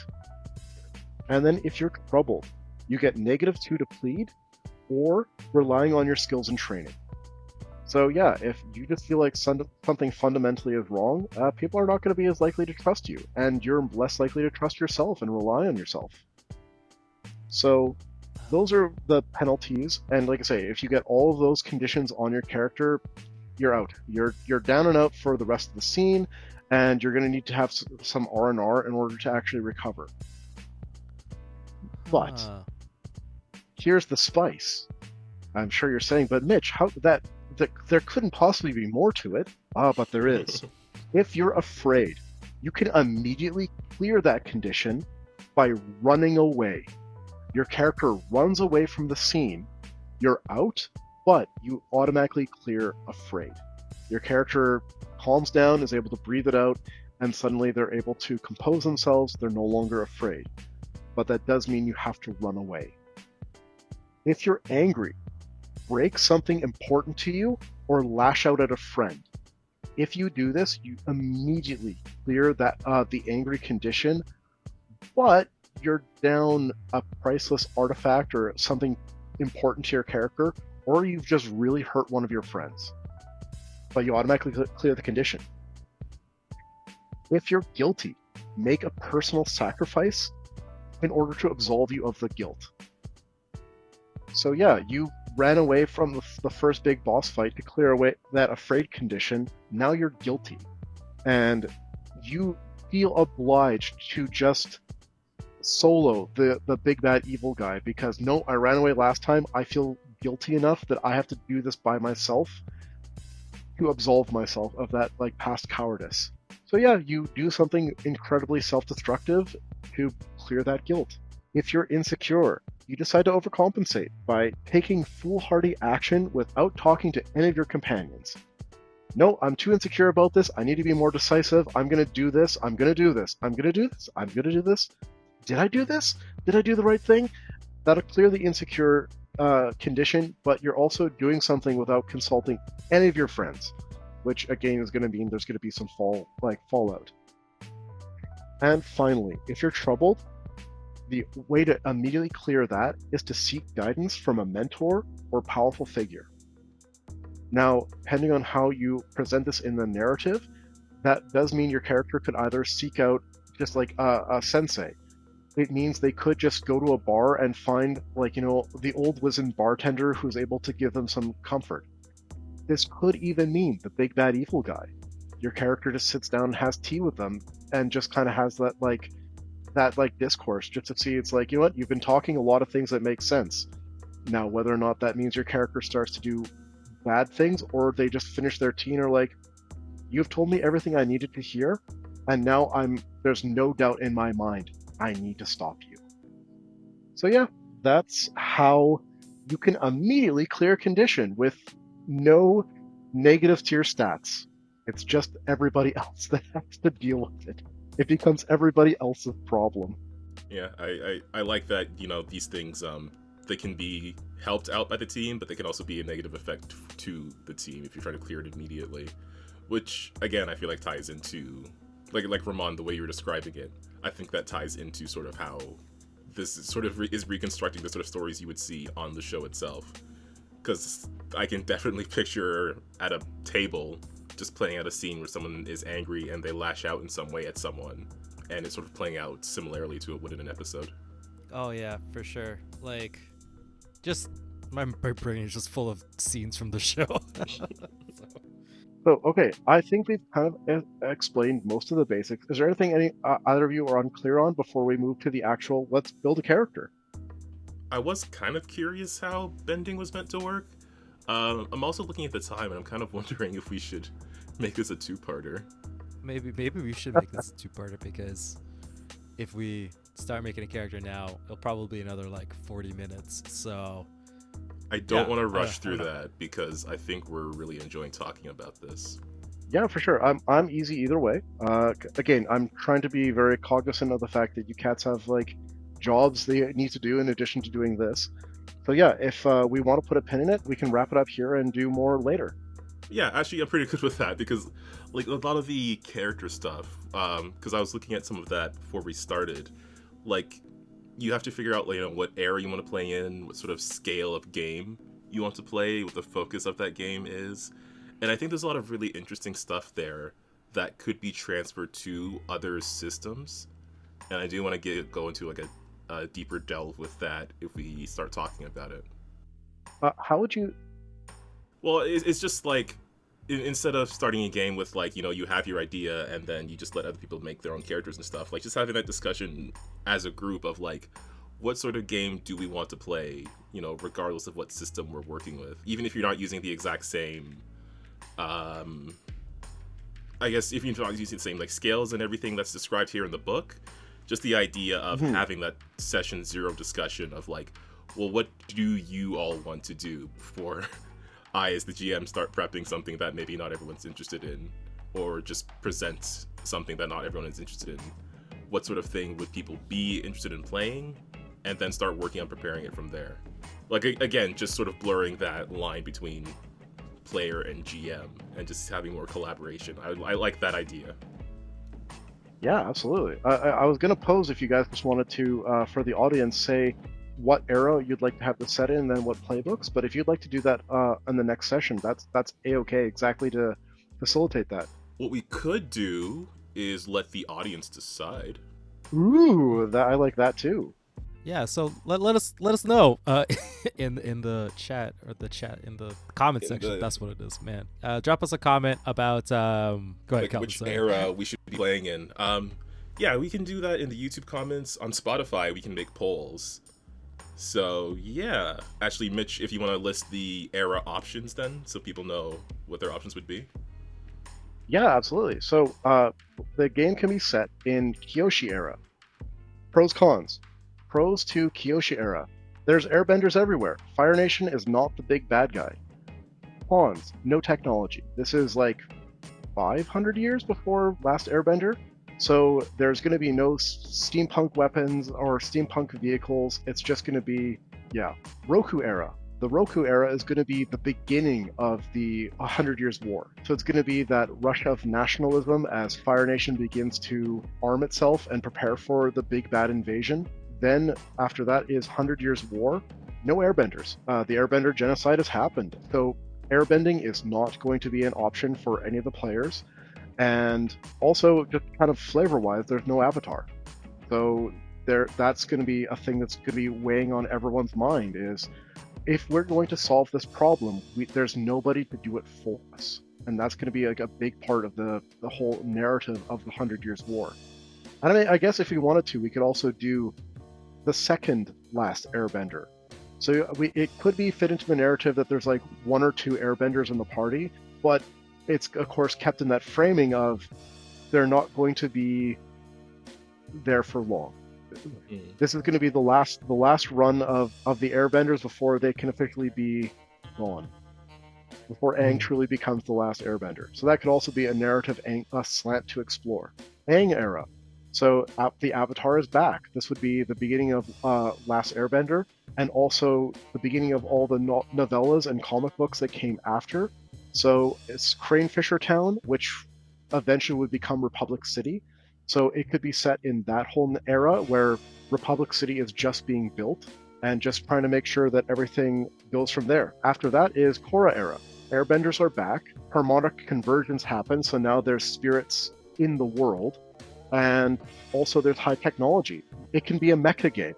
And then if you're troubled, you get -2 to plead or relying on your skills and training. So yeah, if you just feel like something fundamentally is wrong, people are not going to be as likely to trust you, and you're less likely to trust yourself and rely on yourself. So those are the penalties, and like I say, if you get all of those conditions on your character, you're out. You're down and out for the rest of the scene, and you're going to need to have some R&R in order to actually recover. But here's the spice. I'm sure you're saying, but Mitch, there couldn't possibly be more to it. But there is. If you're afraid, you can immediately clear that condition by running away. Your character runs away from the scene. You're out, but you automatically clear afraid. Your character calms down, is able to breathe it out, and suddenly they're able to compose themselves. They're no longer afraid. But that does mean you have to run away. If you're angry, break something important to you or lash out at a friend. If you do this, you immediately clear that the angry condition, but you're down a priceless artifact or something important to your character, or you've just really hurt one of your friends. But you automatically clear the condition. If you're guilty, make a personal sacrifice in order to absolve you of the guilt. So yeah, you ran away from the first big boss fight to clear away that afraid condition. Now you're guilty. And you feel obliged to just solo the big bad evil guy because no, I ran away last time. I feel guilty enough that I have to do this by myself to absolve myself of that past cowardice. So yeah, you do something incredibly self-destructive to clear that guilt. If you're insecure, you decide to overcompensate by taking foolhardy action without talking to any of your companions. No, I'm too insecure about this. I need to be more decisive. I'm going to do this. I'm going to do this. I'm going to do this. I'm going to do this. Did I do this? Did I do the right thing? That'll clear the insecure condition, but you're also doing something without consulting any of your friends, which again is going to mean there's going to be some fallout. And finally, if you're troubled, the way to immediately clear that is to seek guidance from a mentor or powerful figure. Now, depending on how you present this in the narrative, that does mean your character could either seek out just a sensei. It means they could just go to a bar and find the old wizened bartender who's able to give them some comfort. This could even mean the big bad evil guy. Your character just sits down and has tea with them and just kind of has that discourse just to see, it's you know what, you've been talking a lot of things that make sense. Now, whether or not that means your character starts to do bad things or they just finish their tea and are you've told me everything I needed to hear, and now there's no doubt in my mind I need to stop you. So yeah, that's how you can immediately clear a condition with no negative to your stats. It's just everybody else that has to deal with it. It becomes everybody else's problem. Yeah, I like that, these things, they can be helped out by the team, but they can also be a negative effect to the team if you try to clear it immediately. Which, again, I feel like ties into, like Ramon, the way you were describing it, I think that ties into sort of how this sort of is reconstructing the sort of stories you would see on the show itself. Because I can definitely picture at a table just playing out a scene where someone is angry and they lash out in some way at someone, and it's sort of playing out similarly to it would in an episode. Oh yeah, for sure. Just my brain is just full of scenes from the show. So, okay, I think we've kind of explained most of the basics. Is there anything either of you are unclear on before we move to the actual let's build a character? I was kind of curious how bending was meant to work. I'm also looking at the time, and I'm kind of wondering if we should make this a two-parter. Maybe we should make this a two-parter, because if we start making a character now, it'll probably be another like 40 minutes. So I don't want to I rush through don't know. that because I think we're really enjoying talking about this. Yeah, for sure. I'm easy either way. Again, I'm trying to be very cognizant of the fact that you cats have like jobs they need to do in addition to doing this. So yeah, if we want to put a pin in it, we can wrap it up here and do more later. Yeah, actually, I'm pretty good with that because, like, a lot of the character stuff, because I was looking at some of that before we started, like, you have to figure out, like, what era you want to play in, what sort of scale of game you want to play, what the focus of that game is, and I think there's a lot of really interesting stuff there that could be transferred to other systems, and I do want to go into, like, a deeper delve with that if we start talking about it. How would you? Well, it's just like instead of starting a game with like you have your idea and then you just let other people make their own characters and stuff, like just having that discussion as a group of like what sort of game do we want to play, regardless of what system we're working with, even if you're not using the exact same. I guess if you're not using the same like scales and everything that's described here in the book, just the idea of having that session zero discussion of like, well, what do you all want to do before I, as the GM, start prepping something that maybe not everyone's interested in, or just present something that not everyone is interested in. What sort of thing would people be interested in playing, and then start working on preparing it from there. Like, again, just sort of blurring that line between player and GM, and just having more collaboration. I like that idea. Yeah, absolutely. I was gonna pose if you guys just wanted to, for the audience, say what era you'd like to have this set in, and then what playbooks. But if you'd like to do that in the next session, that's a-okay. Exactly to facilitate that. What we could do is let the audience decide. Ooh, I like that too. Yeah, so let us know in the chat, or the chat in the comment section. That's what it is, man. Drop us a comment about go ahead, like which era we should be playing in. Yeah, we can do that in the YouTube comments. On Spotify, we can make polls. So yeah, actually, Mitch, if you want to list the era options, then so people know what their options would be. Yeah, absolutely. So the game can be set in Kyoshi era. Pros, cons. Pros to Kyoshi era. There's airbenders everywhere. Fire Nation is not the big bad guy. Cons. No technology. This is like 500 years before Last Airbender. So there's going to be no steampunk weapons or steampunk vehicles. It's just going to be, Roku era. The Roku era is going to be the beginning of the 100 Years' War. So it's going to be that rush of nationalism as Fire Nation begins to arm itself and prepare for the big bad invasion. Then after that is 100 Years' War. No airbenders. The airbender genocide has happened. So airbending is not going to be an option for any of the players. And also, just kind of flavor-wise, there's no Avatar. So that's going to be a thing that's going to be weighing on everyone's mind is, if we're going to solve this problem, there's nobody to do it for us. And that's going to be like a big part of the whole narrative of the 100 Years' War. And I mean, I guess if we wanted to, we could also do the second Last Airbender. So it could be fit into the narrative that there's like one or two airbenders in the party, but it's of course kept in that framing of they're not going to be there for long. This is going to be the last run of the airbenders before they can officially be gone, before Aang truly becomes the last airbender. So that could also be a narrative slant to explore. Aang era. So the Avatar is back. This would be the beginning of Last Airbender, and also the beginning of all the novellas and comic books that came after. So it's Cranefisher Town, which eventually would become Republic City. So it could be set in that whole era where Republic City is just being built and just trying to make sure that everything goes from there. After that is Korra era. Airbenders are back. Harmonic convergence happens, so now there's spirits in the world. And also there's high technology. It can be a mecha game.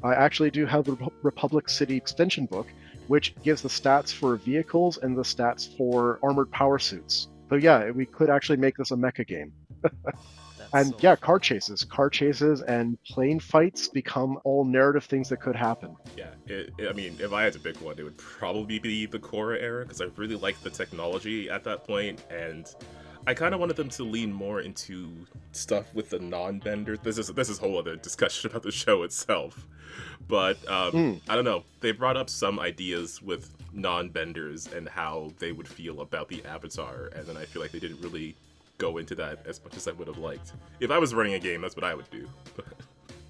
I actually do have the Republic City extension book, which gives the stats for vehicles and the stats for armored power suits. So yeah, we could actually make this a mecha game. That's And so yeah, fun. car chases and plane fights become all narrative things that could happen. Yeah, I mean, if I had to pick one, it would probably be the Korra era because I really liked the technology at that point, and I kind of wanted them to lean more into stuff with the non-bender. This is a whole other discussion about the show itself, but Mm. I don't know. They brought up some ideas with non-benders and how they would feel about the Avatar, and then I feel like they didn't really go into that as much as I would have liked. If I was running a game, that's what I would do.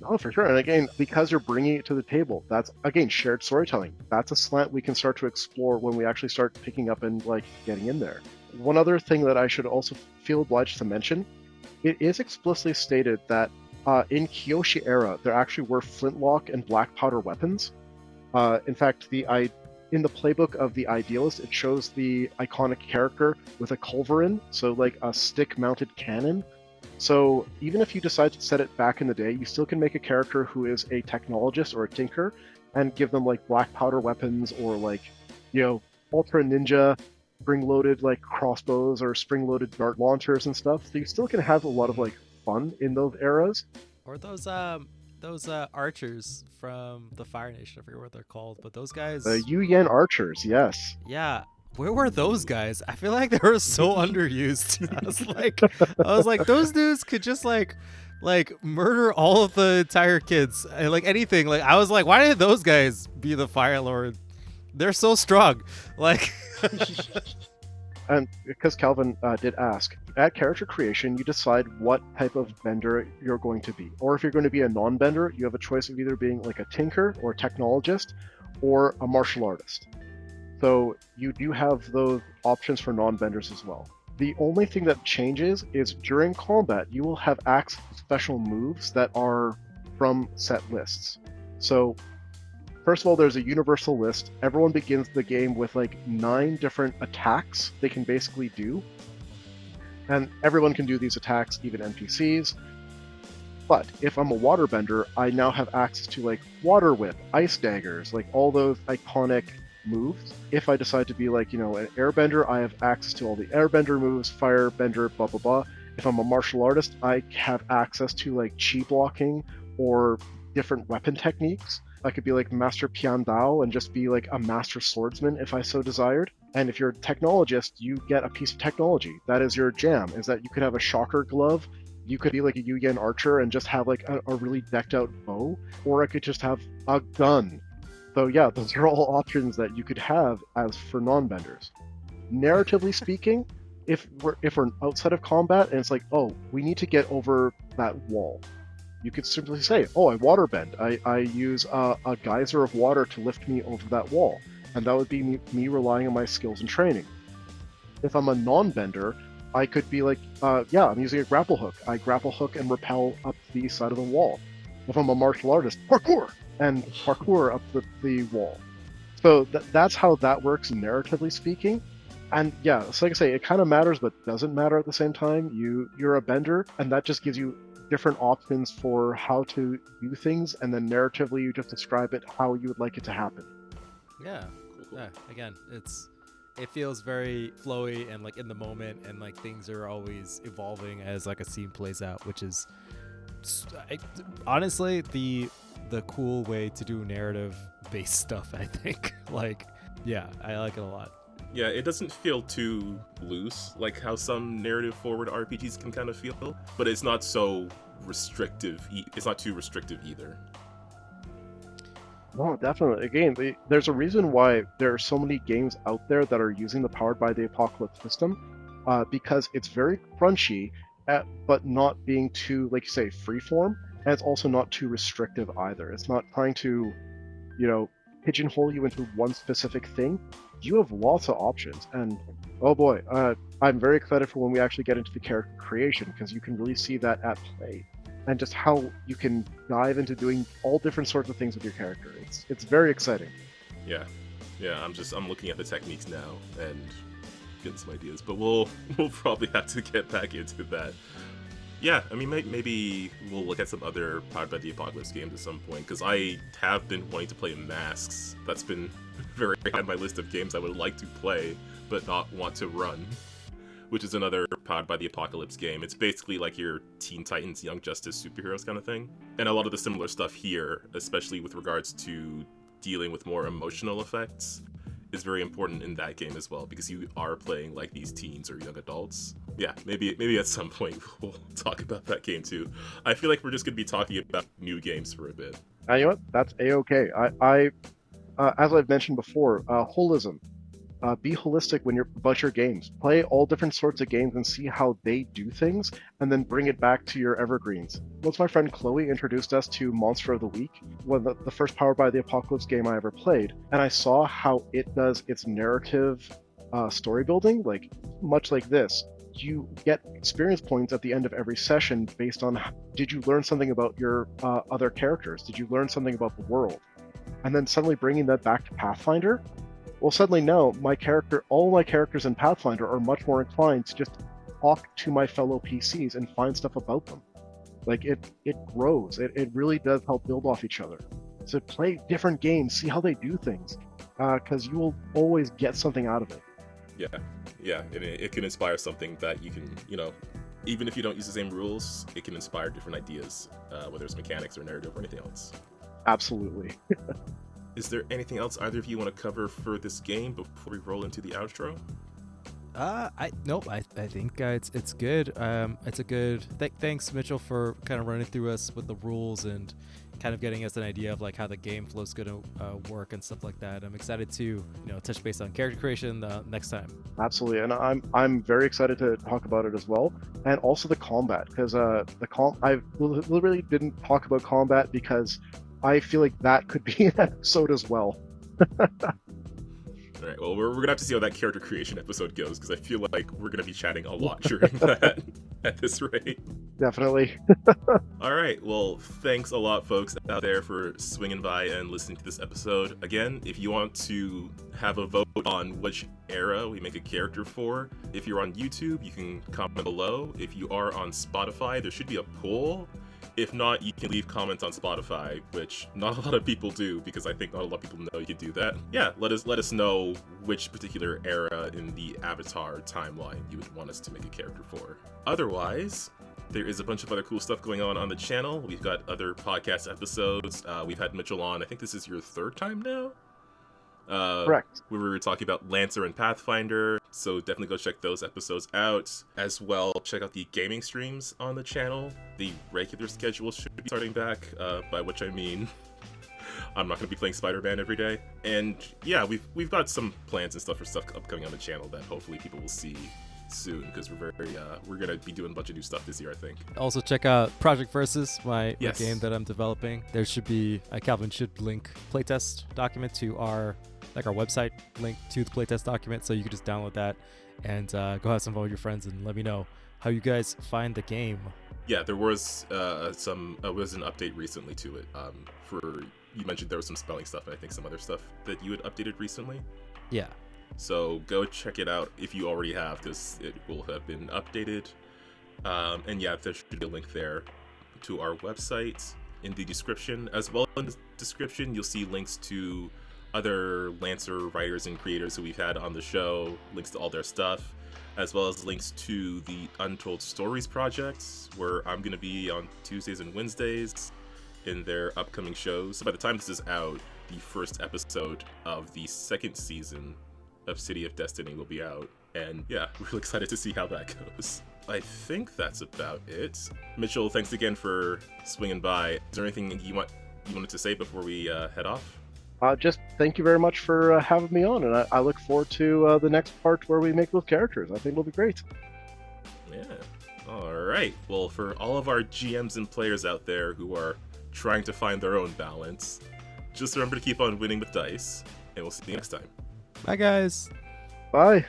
No, for sure. And again, because you're bringing it to the table, that's again shared storytelling. That's a slant we can start to explore when we actually start picking up and like getting in there. One other thing that I should also feel obliged to mention, it is explicitly stated that in Kyoshi era, there actually were flintlock and black powder weapons. In fact, in the playbook of the Idealist, it shows the iconic character with a culverin, so like a stick-mounted cannon. So even if you decide to set it back in the day, you still can make a character who is a technologist or a tinker and give them like black powder weapons or like, ultra ninja spring-loaded like crossbows or spring-loaded dart launchers and stuff. So you still can have a lot of like fun in those eras. Or those archers from the Fire Nation. I forget what they're called, but those guys. The Yu Yan archers, yes. Yeah. Where were those guys? I feel like they were so underused. I was like, those dudes could just like murder all of the entire kids, and, like anything. Like I was like, why did those guys be the Fire Lord? They're so strong. Like, And because Calvin did ask, at character creation, you decide what type of bender you're going to be. Or if you're going to be a non-bender, you have a choice of either being like a tinker or a technologist or a martial artist. So you do have those options for non-benders as well. The only thing that changes is during combat, you will have access to special moves that are from set lists. So first of all, there's a universal list. Everyone begins the game with like 9 different attacks they can basically do. And everyone can do these attacks, even NPCs. But if I'm a waterbender, I now have access to like water whip, ice daggers, like all those iconic moves. If I decide to be like, an airbender, I have access to all the airbender moves, firebender, blah, blah, blah. If I'm a martial artist, I have access to like chi blocking or different weapon techniques. I could be like Master Pian Dao and just be like a master swordsman if I so desired. And if you're a technologist, you get a piece of technology. That is your jam, is that you could have a shocker glove. You could be like a Yu Yan archer and just have like a really decked out bow. Or I could just have a gun. So yeah, those are all options that you could have as for non-benders. Narratively speaking, if we're outside of combat and it's like, oh, we need to get over that wall, you could simply say, oh, I waterbend. I use a geyser of water to lift me over that wall. And that would be me relying on my skills and training. If I'm a non-bender, I could be like, I'm using a grapple hook. I grapple hook and rappel up the side of the wall. If I'm a martial artist, parkour! And parkour up the wall. So that's how that works narratively speaking. And yeah, so like I say, it kind of matters but doesn't matter at the same time. You're a bender, and that just gives you different options for how to do things, and then narratively you just describe it how you would like it to happen. yeah. Yeah. Again, it feels very flowy and like in the moment, and like things are always evolving as like a scene plays out, which is honestly the cool way to do narrative based stuff, I think. Like, yeah, I like it a lot. Yeah, it doesn't feel too loose, like how some narrative-forward RPGs can kind of feel, but it's not so restrictive. It's not too restrictive either. No, definitely. Again, there's a reason why there are so many games out there that are using the Powered by the Apocalypse system, because it's very crunchy, but not being too, like you say, freeform, and it's also not too restrictive either. It's not trying to, pigeonhole you into one specific thing. You have lots of options, and oh boy, I'm very excited for when we actually get into the character creation, because you can really see that at play, and just how you can dive into doing all different sorts of things with your character. It's very exciting. Yeah, I'm looking at the techniques now and getting some ideas, but we'll probably have to get back into that. Yeah, I mean, maybe we'll look at some other Powered by the Apocalypse games at some point, because I have been wanting to play Masks. That's been very high on my list of games I would like to play, but not want to run. which is another Powered by the Apocalypse game. It's basically like your Teen Titans, Young Justice superheroes kind of thing. And a lot of the similar stuff here, especially with regards to dealing with more emotional effects, is very important in that game as well, because you are playing like these teens or young adults. Yeah, maybe at some point we'll talk about that game too. I feel like we're just going to be talking about new games for a bit. You know what? That's A-okay. As I've mentioned before, holism. Be holistic when you're about your games. Play all different sorts of games and see how they do things, and then bring it back to your evergreens. Once my friend Chloe introduced us to Monster of the Week, one of the first Powered by the Apocalypse game I ever played, and I saw how it does its narrative story building, like much like this. You get experience points at the end of every session based on, did you learn something about your other characters? Did you learn something about the world? And then suddenly bringing that back to Pathfinder, well, suddenly now all my characters in Pathfinder are much more inclined to just talk to my fellow PCs and find stuff about them. Like it grows. It really does help build off each other. So play different games, see how they do things, because you will always get something out of it. Yeah, and it can inspire something that you can, even if you don't use the same rules, it can inspire different ideas, whether it's mechanics or narrative or anything else. Absolutely. Is there anything else either of you want to cover for this game before we roll into the outro? I think it's good. It's a good. Thanks, Mitchell, for kind of running through us with the rules and kind of getting us an idea of like how the game flow is going to work and stuff like that. I'm excited to touch base on character creation next time. Absolutely, and I'm very excited to talk about it as well, and also the combat, because I literally didn't talk about combat because I feel like that could be an episode as well. All right, well, we're gonna have to see how that character creation episode goes, because I feel like we're gonna be chatting a lot during that at this rate. Definitely. All right, well, thanks a lot, folks out there, for swinging by and listening to this episode. Again, if you want to have a vote on which era we make a character for, if you're on YouTube, you can comment below. If you are on Spotify, there should be a poll. If not, you can leave comments on Spotify, which not a lot of people do, because I think not a lot of people know you can do that. Yeah, let us know which particular era in the Avatar timeline you would want us to make a character for. Otherwise, there is a bunch of other cool stuff going on the channel. We've got other podcast episodes. We've had Mitchell on. I think this is your third time now? Correct. Where we were talking about Lancer and Pathfinder, so definitely go check those episodes out. As well, check out the gaming streams on the channel. The regular schedule should be starting back, by which I mean I'm not going to be playing Spider-Man every day. And yeah, we've got some plans and stuff for stuff upcoming on the channel that hopefully people will see soon, because we're gonna be doing a bunch of new stuff this year, I think. Also check out Project Versus, my game that I'm developing. There should be Calvin should link playtest document to our website link to the playtest document, so you can just download that and go have some fun with your friends and let me know how you guys find the game. Yeah, there was an update recently to it. You mentioned there was some spelling stuff and I think some other stuff that you had updated recently. Yeah. So go check it out if you already have, because it will have been updated. And yeah, there should be a link there to our website in the description. As well, in the description, you'll see links to other Lancer writers and creators who we've had on the show, links to all their stuff, as well as links to the Untold Stories projects, where I'm going to be on Tuesdays and Wednesdays in their upcoming shows. So by the time this is out, the first episode of the second season of City of Destiny will be out, and yeah, we're really excited to see how that goes. I think that's about it. Mitchell, thanks again for swinging by. Is there anything you wanted to say before we head off? Just thank you very much for having me on, and I look forward to the next part where we make those characters. I think it'll be great. Yeah. All right. Well, for all of our GMs and players out there who are trying to find their own balance, just remember to keep on winning with dice, and we'll see you next time. Bye, guys. Bye.